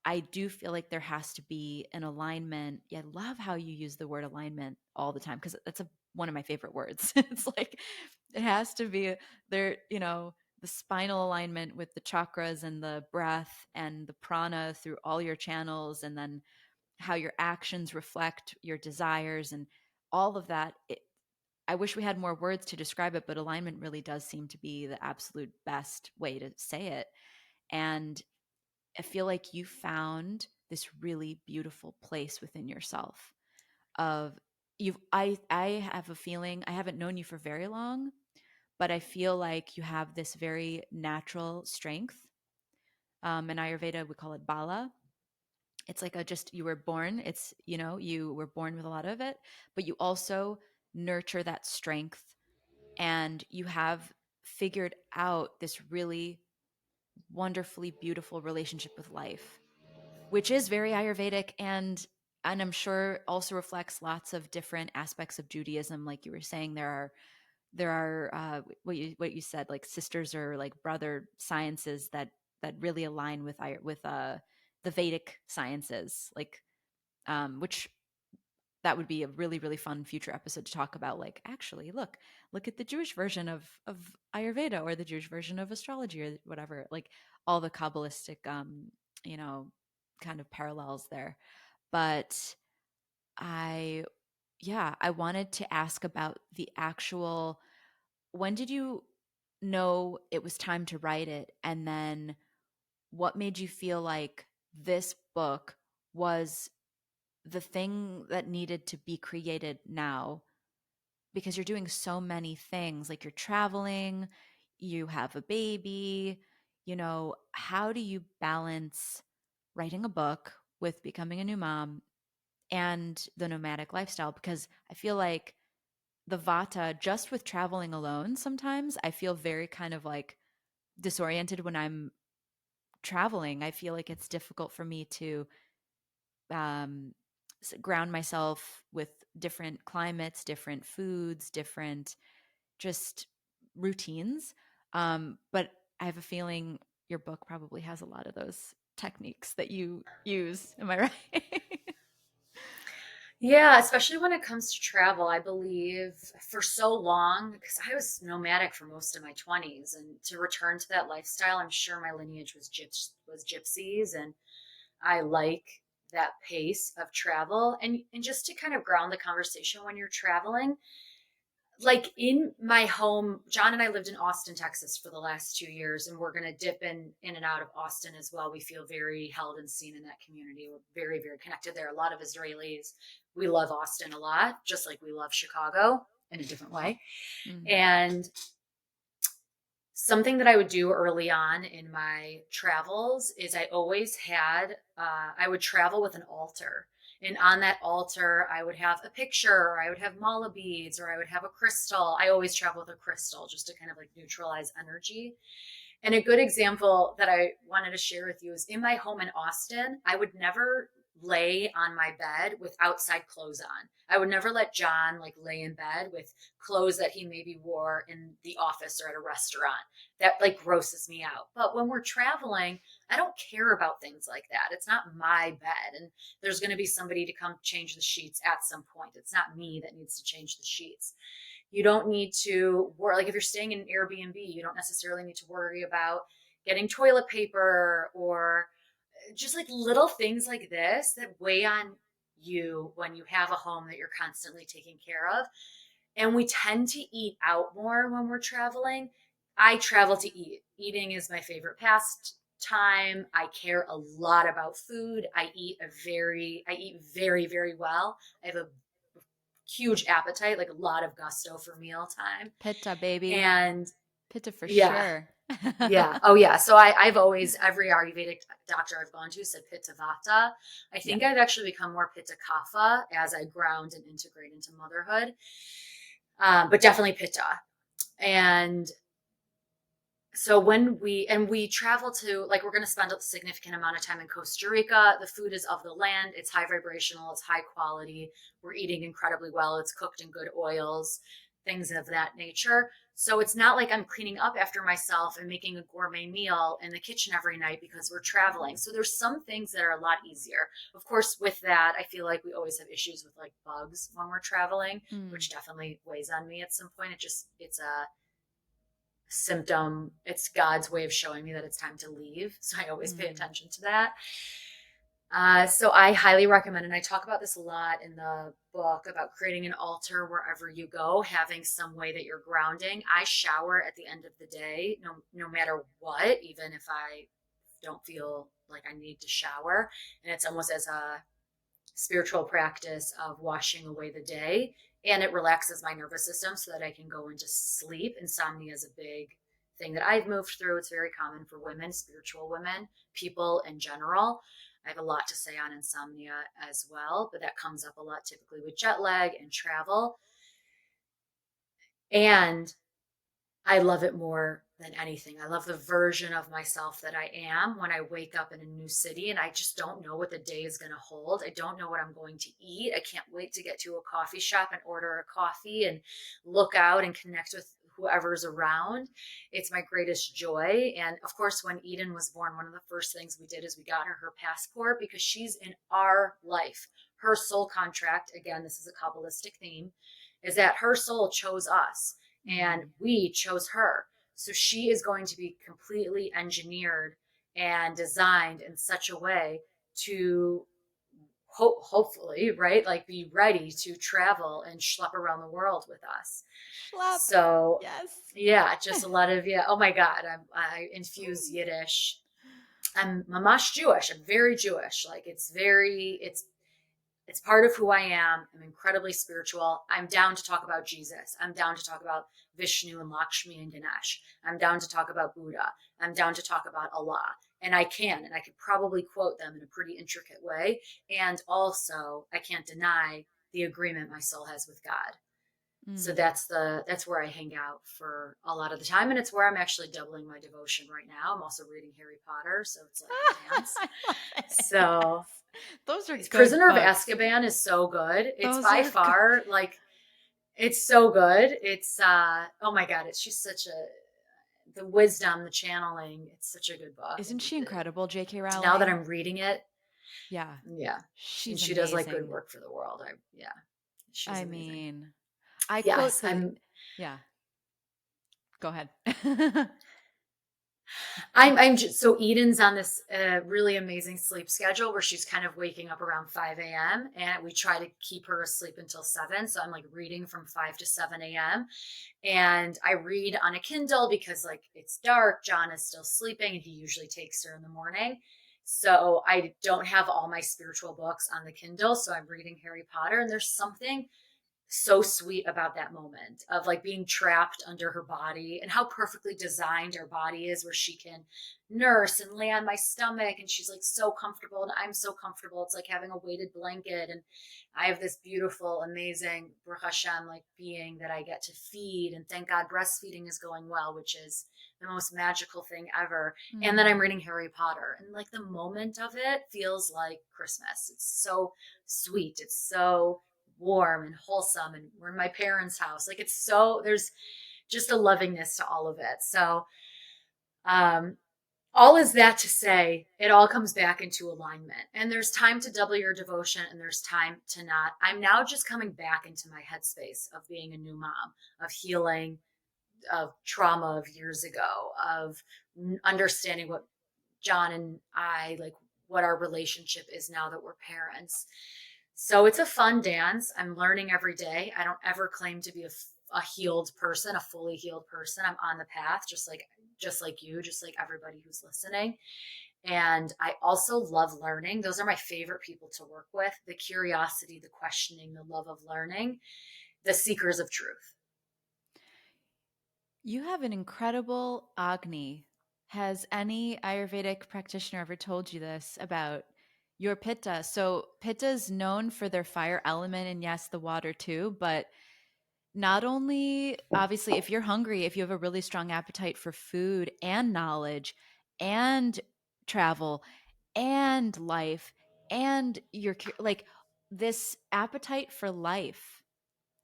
I do feel like there has to be an alignment. Yeah, I love how you use the word alignment all the time because that's one of my favorite words. It's like it has to be there, the spinal alignment with the chakras and the breath and the prana through all your channels, and then how your actions reflect your desires and all of that. I wish we had more words to describe it, but alignment really does seem to be the absolute best way to say it. And I feel like you found this really beautiful place within yourself of I have a feeling, I haven't known you for very long, but I feel like you have this very natural strength. In Ayurveda we call it bala. It's like a just you were born, it's you were born with a lot of it, but you also nurture that strength, and you have figured out this really wonderfully beautiful relationship with life, which is very Ayurvedic, and I'm sure also reflects lots of different aspects of Judaism. Like you were saying, there are what you said, like sisters or like brother sciences that really align with the Vedic sciences, like which that would be a really really fun future episode to talk about. Like, actually, look at the Jewish version of Ayurveda or the Jewish version of astrology or whatever, like all the Kabbalistic you know kind of parallels there. But I yeah, I wanted to ask about the actual, when did you know it was time to write it, and then what made you feel like this book was the thing that needed to be created now, because you're doing so many things, like you're traveling, you have a baby, how do you balance writing a book with becoming a new mom and the nomadic lifestyle? Because I feel like the vata, just with traveling alone, sometimes I feel very kind of like disoriented when I'm traveling. I feel like it's difficult for me to um, ground myself with different climates, different foods, different just routines. But I have a feeling your book probably has a lot of those techniques that you use. Am I right? Yeah, especially when it comes to travel. I believe for so long, because I was nomadic for most of my 20s, and to return to that lifestyle, I'm sure my lineage was gypsies, and I like that pace of travel. And just to kind of ground the conversation when you're traveling, like in my home, John and I lived in Austin, Texas for the last 2 years, and we're going to dip in and out of Austin as well. We feel very held and seen in that community. We're very, very connected there. A lot of Israelis. We love Austin a lot, just like we love Chicago in a different way. Mm. And something that I would do early on in my travels is I would travel with an altar. And on that altar, I would have a picture, or I would have mala beads, or I would have a crystal. I always travel with a crystal just to kind of like neutralize energy. And a good example that I wanted to share with you is in my home in Austin, I would never lay on my bed with outside clothes on. I would never let John like lay in bed with clothes that he maybe wore in the office or at a restaurant. That like grosses me out. But when we're traveling, I don't care about things like that. It's not my bed, and there's going to be somebody to come change the sheets at some point. It's not me that needs to change the sheets. You don't need to worry. Like if you're staying in an Airbnb, you don't necessarily need to worry about getting toilet paper, or just like little things like this that weigh on you when you have a home that you're constantly taking care of. And we tend to eat out more when we're traveling. I travel to eat. Eating is my favorite pastime. I care a lot about food. I eat very, very well. I have a huge appetite, like a lot of gusto for mealtime. Pitta, baby. And Pitta for yeah, sure. yeah. Oh, yeah. So I've always, every Ayurvedic doctor I've gone to said Pitta Vata. I Yeah. think I've actually become more Pitta Kapha as I ground and integrate into motherhood, but definitely Pitta. And so we travel to, like, we're going to spend a significant amount of time in Costa Rica. The food is of the land. It's high vibrational. It's high quality. We're eating incredibly well. It's cooked in good oils, things of that nature. So it's not like I'm cleaning up after myself and making a gourmet meal in the kitchen every night because we're traveling. So there's some things that are a lot easier. Of course, with that, I feel like we always have issues with like bugs when we're traveling, Mm, which definitely weighs on me at some point. It's a symptom. It's God's way of showing me that it's time to leave. So I always pay mm, attention to that. So I highly recommend, and I talk about this a lot in the book about creating an altar wherever you go, having some way that you're grounding. I shower at the end of the day, no matter what, even if I don't feel like I need to shower. And it's almost as a spiritual practice of washing away the day, and it relaxes my nervous system so that I can go into sleep. Insomnia is a big thing that I've moved through. It's very common for women, spiritual women, people in general. I have a lot to say on insomnia as well, but that comes up a lot typically with jet lag and travel. And I love it more than anything. I love the version of myself that I am when I wake up in a new city and I just don't know what the day is going to hold. I don't know what I'm going to eat. I can't wait to get to a coffee shop and order a coffee and look out and connect with whoever's around. It's my greatest joy. And of course, when Eden was born, one of the first things we did is we got her passport because she's in our life. Her soul contract, again, this is a Kabbalistic theme, is that her soul chose us and mm. we chose her. So she is going to be completely engineered and designed in such a way to hopefully, right, like be ready to travel and schlep around the world with us. Schlep. So Yes. yeah, just a lot of, yeah, oh my god, I infuse Mm. Yiddish. I'm mamash Jewish. I'm very Jewish. Like it's part of who I am. I'm incredibly spiritual. I'm down to talk about Jesus. I'm down to talk about Vishnu and Lakshmi and Ganesh. I'm down to talk about Buddha. I'm down to talk about Allah. And I could probably quote them in a pretty intricate way. And also, I can't deny the agreement my soul has with God. So Mm. that's where I hang out for a lot of the time, and it's where I'm actually doubling my devotion right now. I'm also reading Harry Potter, so it's like a dance. I love it. So Yes. Those are good Prisoner of books. Azkaban is so good. It's Those by are good. far like it's so good. It's oh my god, it's just such a the wisdom, the channeling. It's such a good book, and Isn't she incredible, J.K. now that Rowling? I'm reading it, Yeah. yeah, and She's she does like good amazing. work for the world. I yeah, she's I amazing. mean, I quote Yes, because, yeah, go ahead. I'm just, so Eden's on this really amazing sleep schedule where she's kind of waking up around 5 a.m. and we try to keep her asleep until 7. So I'm like reading from 5 to 7 a.m. And I read on a Kindle because like it's dark. John is still sleeping and he usually takes her in the morning. So I don't have all my spiritual books on the Kindle. So I'm reading Harry Potter and there's something so sweet about that moment of like being trapped under her body and how perfectly designed her body is, where she can nurse and lay on my stomach and she's like so comfortable and I'm so comfortable. It's like having a weighted blanket, and I have this beautiful, amazing Baruch Hashem like being that I get to feed, and thank God breastfeeding is going well, which is the most magical thing ever. And then I'm Mm, reading Harry Potter and like the moment of it feels like Christmas. It's so sweet. It's so warm and wholesome, and we're in my parents' house. Like it's so there's just a lovingness to all of it. So um all is that to say it all comes back into alignment, and there's time to double your devotion and there's time to not. I'm now just coming back into my headspace of being a new mom, of healing, of trauma of years ago, of understanding what John and I like, what our relationship is now that we're parents. So it's a fun dance. I'm learning every day. I don't ever claim to be a healed person, a fully healed person. I'm on the path, just like you, just like everybody who's listening. And I also love learning. Those are my favorite people to work with. The curiosity, the questioning, the love of learning, the seekers of truth. you have an incredible Agni. Has any Ayurvedic practitioner ever told you this about your Pitta? So, Pitta is known for their fire element, and yes, the water too, but not only obviously if you're hungry, if you have a really strong appetite for food and knowledge and travel and life and like this appetite for life,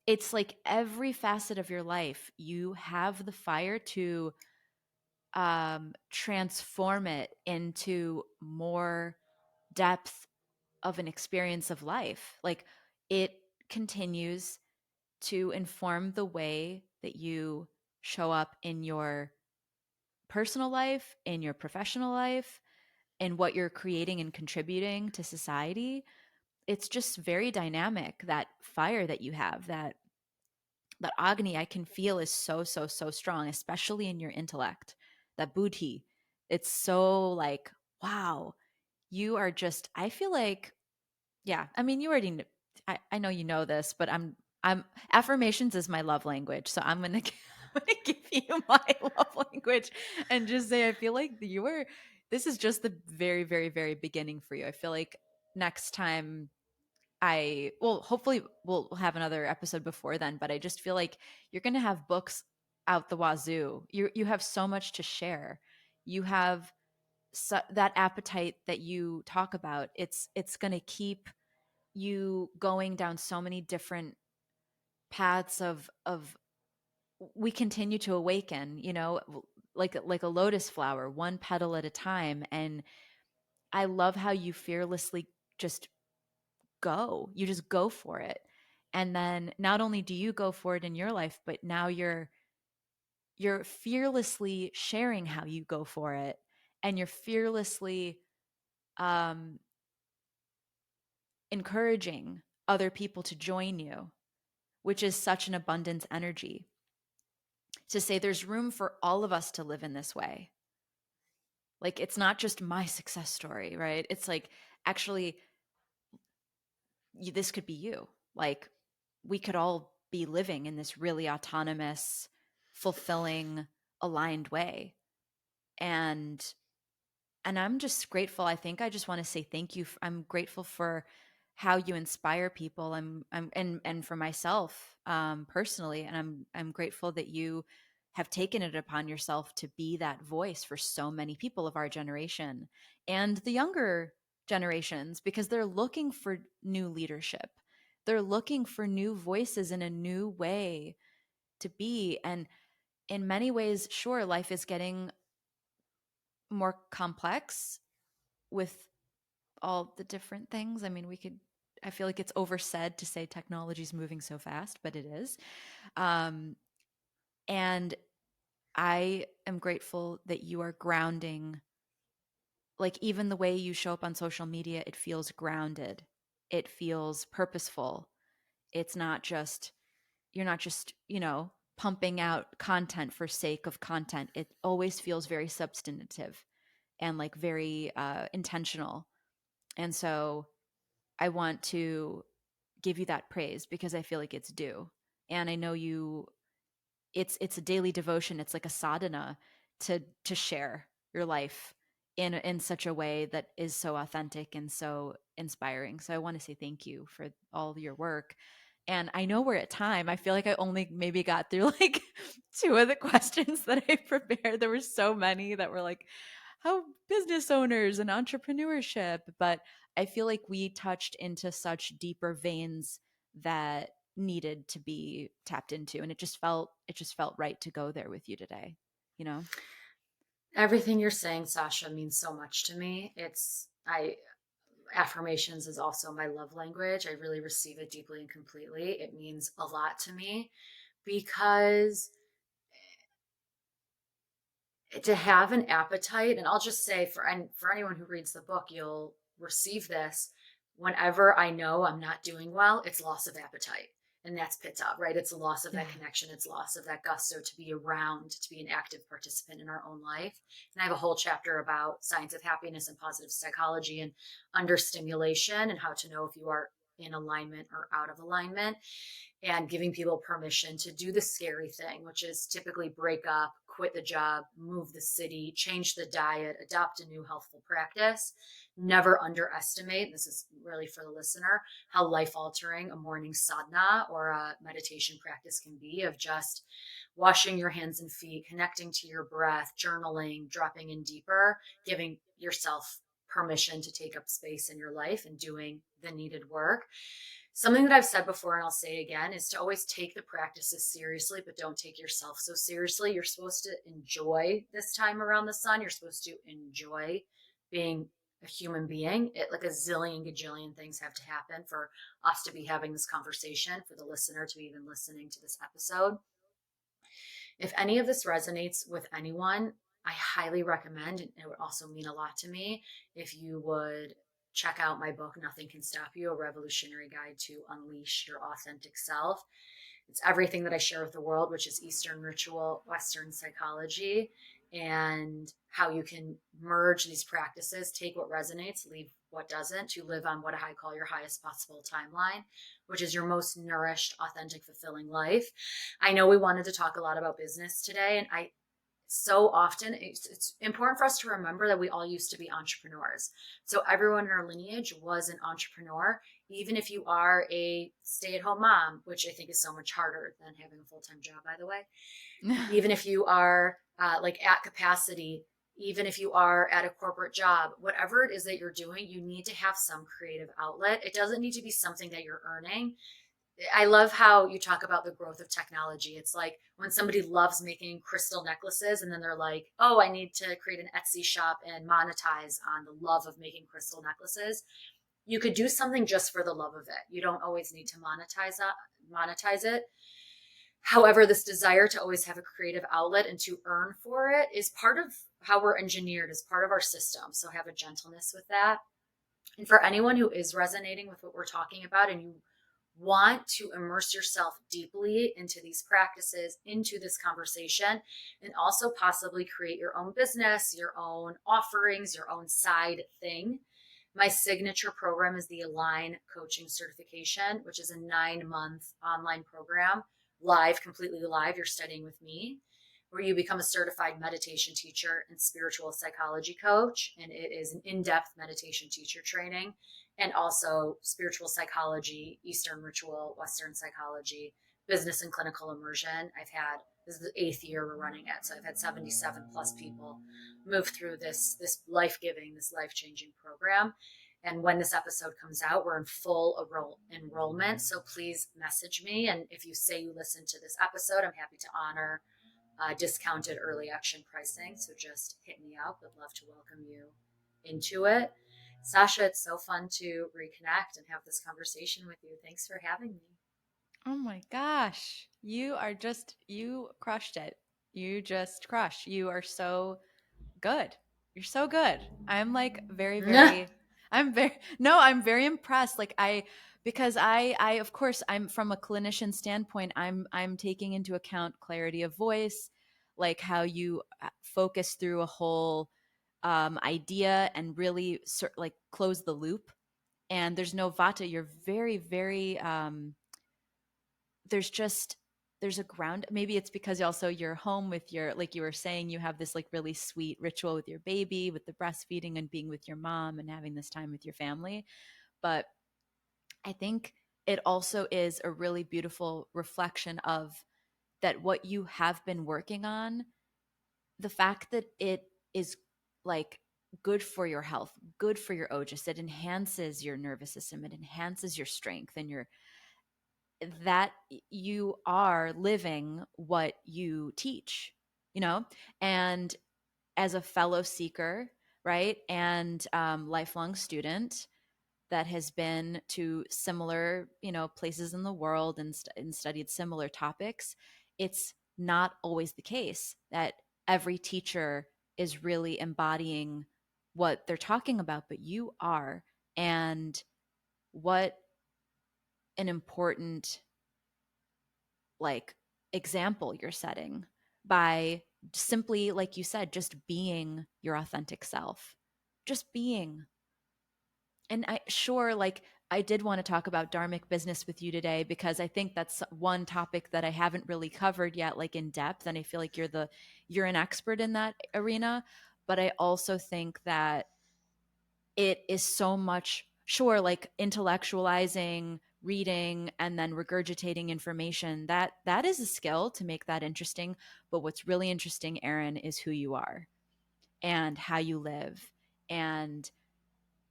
it's like every facet of your life you have the fire to transform it into more depth of an experience of life. Like it continues to inform the way that you show up in your personal life, in your professional life, and what you're creating and contributing to society. It's just very dynamic. That fire that you have, that agni I can feel is so so strong, especially in your intellect. That buddhi, it's so like wow, you are just. I feel like yeah. I mean, you already. I know you know this, but I'm affirmations is my love language, so I'm gonna I'm gonna give you my love language and just say I feel like you were. This is just the very very beginning for you. I feel like next time hopefully we'll have another episode before then, but I just feel like you're gonna have books out the wazoo. You have so much to share. You have that appetite that you talk about. It's gonna keep you going down so many different paths of we continue to awaken, like a lotus flower, one petal at a time. And I love how you fearlessly just you just go for it. And then not only do you go for it in your life, but now you're fearlessly sharing how you go for it, and you're fearlessly um encouraging other people to join you, which is such an abundance energy, to say there's room for all of us to live in this way. Like it's not just my success story, right? It's like actually this could be you. Like we could all be living in this really autonomous, fulfilling, aligned way. And I'm just grateful. I think I just want to say thank you. I'm grateful for how you inspire people. And for myself personally, and I'm grateful that you have taken it upon yourself to be that voice for so many people of our generation and the younger generations, because they're looking for new leadership. They're looking for new voices in a new way to be. And in many ways, sure, life is getting more complex with all the different things. I mean, I feel like it's oversaid to say technology is moving so fast, but it is. Um, and I am grateful that you are grounding, like, even the way you show up on social media, it feels grounded, it feels purposeful. It's not just, you're not just, pumping out content for sake of content. It always feels very substantive and like very intentional. And so I want to give you that praise because I feel like it's due. And I know it's a daily devotion. It's like a sadhana to share your life in such a way that is so authentic and so inspiring. So I want to say thank you for all your work. And I know we're at time. I feel like I only maybe got through like two of the questions that I prepared. There were so many that were like, how business owners and entrepreneurship, but I feel like we touched into such deeper veins that needed to be tapped into, and it just felt right to go there with you today, you know. Everything you're saying, Sasha, means so much to me. I affirmations is also my love language. I really receive it deeply and completely. It means a lot to me because to have an appetite, and I'll just say for anyone who reads the book, you'll receive this. Whenever I know I'm not doing well, it's loss of appetite. And that's pitta, right? It's a loss of that Yeah. connection. It's loss of that gusto to be around, to be an active participant in our own life. And I have a whole chapter about science of happiness and positive psychology and understimulation and how to know if you are in alignment or out of alignment, and giving people permission to do the scary thing, which is typically break up, quit the job, move the city, change the diet, adopt a new healthful practice. Never underestimate, this is really for the listener, how life altering a morning sadhana or a meditation practice can be, of just washing your hands and feet, connecting to your breath, journaling, dropping in deeper, giving yourself permission to take up space in your life and doing the needed work. Something that I've said before and I'll say again is to always take the practices seriously, but don't take yourself so seriously. You're supposed to enjoy this time around the sun. You're supposed to enjoy being a human being. Like a zillion gajillion things have to happen for us to be having this conversation, for the listener to be even listening to this episode. If any of this resonates with anyone, I highly recommend, and it would also mean a lot to me, if you would check out my book, Nothing Can Stop You, A Revolutionary Guide to Unleash Your Authentic Self. It's everything that I share with the world, which is Eastern ritual, Western psychology, and how you can merge these practices, take what resonates, leave what doesn't, to live on what I call your highest possible timeline, which is your most nourished, authentic, fulfilling life. I know we wanted to talk a lot about business today, and I so often it's important for us to remember that we all used to be entrepreneurs. So everyone in our lineage was an entrepreneur, even if you are a stay-at-home mom, which I think is so much harder than having a full-time job, by the way. Even if you are like at capacity, even if you are at a corporate job, whatever it is that you're doing, you need to have some creative outlet. It doesn't need to be something that you're earning. I love how you talk about the growth of technology. It's like when somebody loves making crystal necklaces and then they're like, oh, I need to create an Etsy shop and monetize on the love of making crystal necklaces. You could do something just for the love of it. You don't always need to monetize it. However, this desire to always have a creative outlet and to earn for it is part of how we're engineered, as part of our system. So have a gentleness with that. And for anyone who is resonating with what we're talking about and you want to immerse yourself deeply into these practices, into this conversation, and also possibly create your own business, your own offerings, your own side thing. My signature program is the Align Coaching Certification, which is a 9-month online program, live, completely live. You're studying with me, where you become a certified meditation teacher and spiritual psychology coach. And it is an in depth meditation teacher training and also spiritual psychology, Eastern ritual, Western psychology, business and clinical immersion. This is the 8th year we're running it. So I've had 77 plus people move through this life-giving, this life-changing program. And when this episode comes out, we're in full enrollment. So please message me. And if you say you listen to this episode, I'm happy to honor discounted early action pricing. So just hit me up. Would love to welcome you into it. Sasha, it's so fun to reconnect and have this conversation with you. Thanks for having me. Oh my gosh. You crushed it. You just crushed. You are so good. You're so good. I'm like I'm very impressed. Because of course, I'm from a clinician standpoint, I'm taking into account clarity of voice, like how you focus through a whole idea and really like close the loop. And there's no vata. You're very, very, there's just there's a ground. Maybe it's because also you're home with your, like you were saying, you have this like really sweet ritual with your baby, with the breastfeeding and being with your mom and having this time with your family. But I think it also is a really beautiful reflection of that what you have been working on, the fact that it is like good for your health, good for your ojas, it enhances your nervous system, it enhances your strength and your, that you are living what you teach, you know? And as a fellow seeker, right? And lifelong student that has been to similar, places in the world and, and studied similar topics, it's not always the case that every teacher is really embodying what they're talking about, but you are. And what an important like example you're setting by simply, like you said, just being your authentic self, just being. And I sure, like, I did want to talk about dharmic business with you today because I think that's one topic that I haven't really covered yet, like in depth. And I feel like you're an expert in that arena. But I also think that it is so much, sure, like intellectualizing, reading, and then regurgitating information. That is a skill to make that interesting. But what's really interesting, Erin, is who you are and how you live and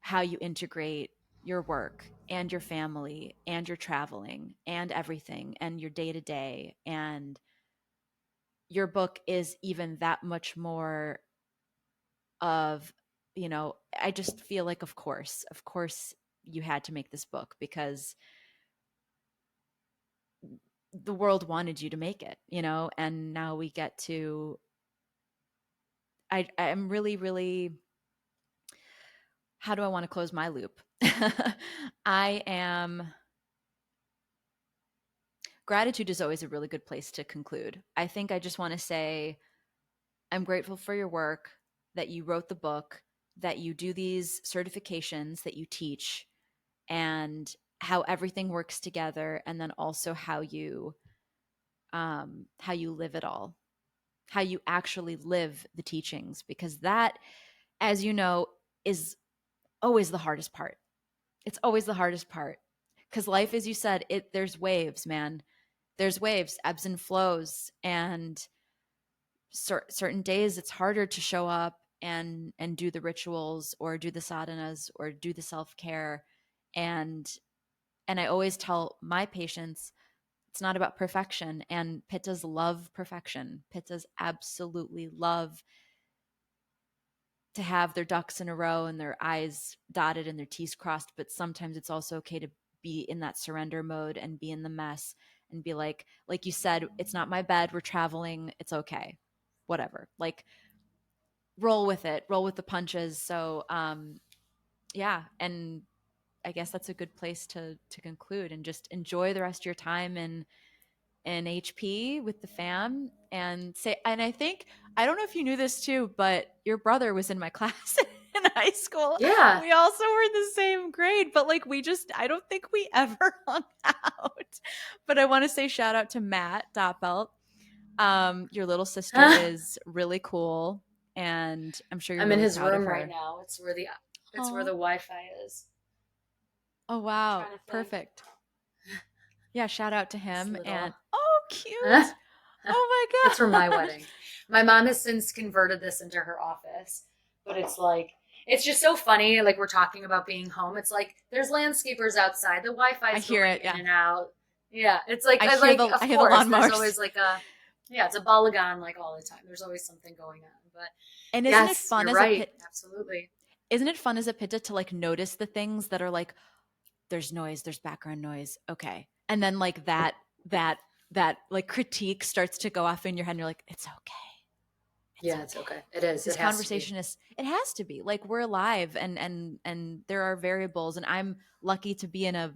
how you integrate your work and your family and your traveling and everything and your day to day. And your book is even that much more of, I just feel like, of course, you had to make this book because the world wanted you to make it, and now we get to, I'm really, really, how do I want to close my loop? I am Gratitude is always a really good place to conclude. I think I just want to say I'm grateful for your work, that you wrote the book, that you do these certifications, that you teach, and how everything works together, and then also how you live it all, how you actually live the teachings, because that, as you know, is always the hardest part. It's always the hardest part because life, as you said, there's waves, man. There's waves, ebbs and flows, and certain days it's harder to show up and do the rituals or do the sadhanas or do the self-care. And I always tell my patients it's not about perfection, and pittas love perfection. Pittas absolutely love to have their ducks in a row and their I's dotted and their T's crossed, but sometimes it's also okay to be in that surrender mode and be in the mess and be like you said, it's not my bed, we're traveling, it's okay, whatever, like roll with it, roll with the punches. So yeah, and I guess that's a good place to conclude and just enjoy the rest of your time in HP with the fam. And I think, I don't know if you knew this too, but your brother was in my class in high school. Yeah. We also were in the same grade, but like I don't think we ever hung out. But I want to say shout out to Matt Doppelt. Your little sister I'm is really cool, and I'm sure you're in really his proud of room right her. now. It's where the Oh, Wi-Fi is. oh I'm wow, trying to think. perfect. Yeah, shout out to This him. And little oh, cute. Oh It's from my my gosh. wedding. My mom has since converted this into her office, but it's just so funny. Like we're talking about being home. It's like there's landscapers outside. The Wi-Fi I is hear going it. in Yeah. and out. Yeah, it's like I like. I Of hear the course, there's lawnmowers. always like a yeah. It's a balagan like all the time. There's always something going on. But And yes, you're right. Absolutely. isn't it fun as a pitta to like notice the things that are like, there's noise, there's background noise. Okay. And then like that that like critique starts to go off in your head and you're like, it's okay. It's Yeah, it's okay. okay. It is. This It has to be. conversation is, it has to be, like, we're alive, and there are variables, and I'm lucky to be in a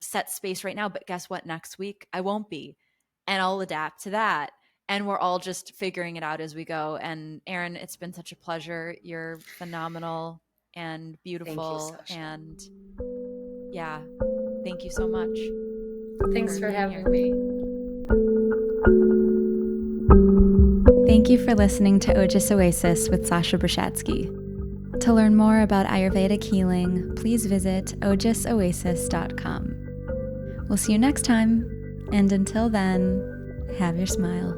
set space right now, but guess what, next week I won't be, and I'll adapt to that, and we're all just figuring it out as we go. And Erin, it's been such a pleasure. You're phenomenal and Thank you, beautiful, Sasha. and yeah, thank you so much Thanks for for being having here. me. Thank you for listening to Ojas Oasis with Sasha Brzezinski. To learn more about Ayurvedic healing, please visit ojasoasis.com. We'll see you next time, and until then, have your smile.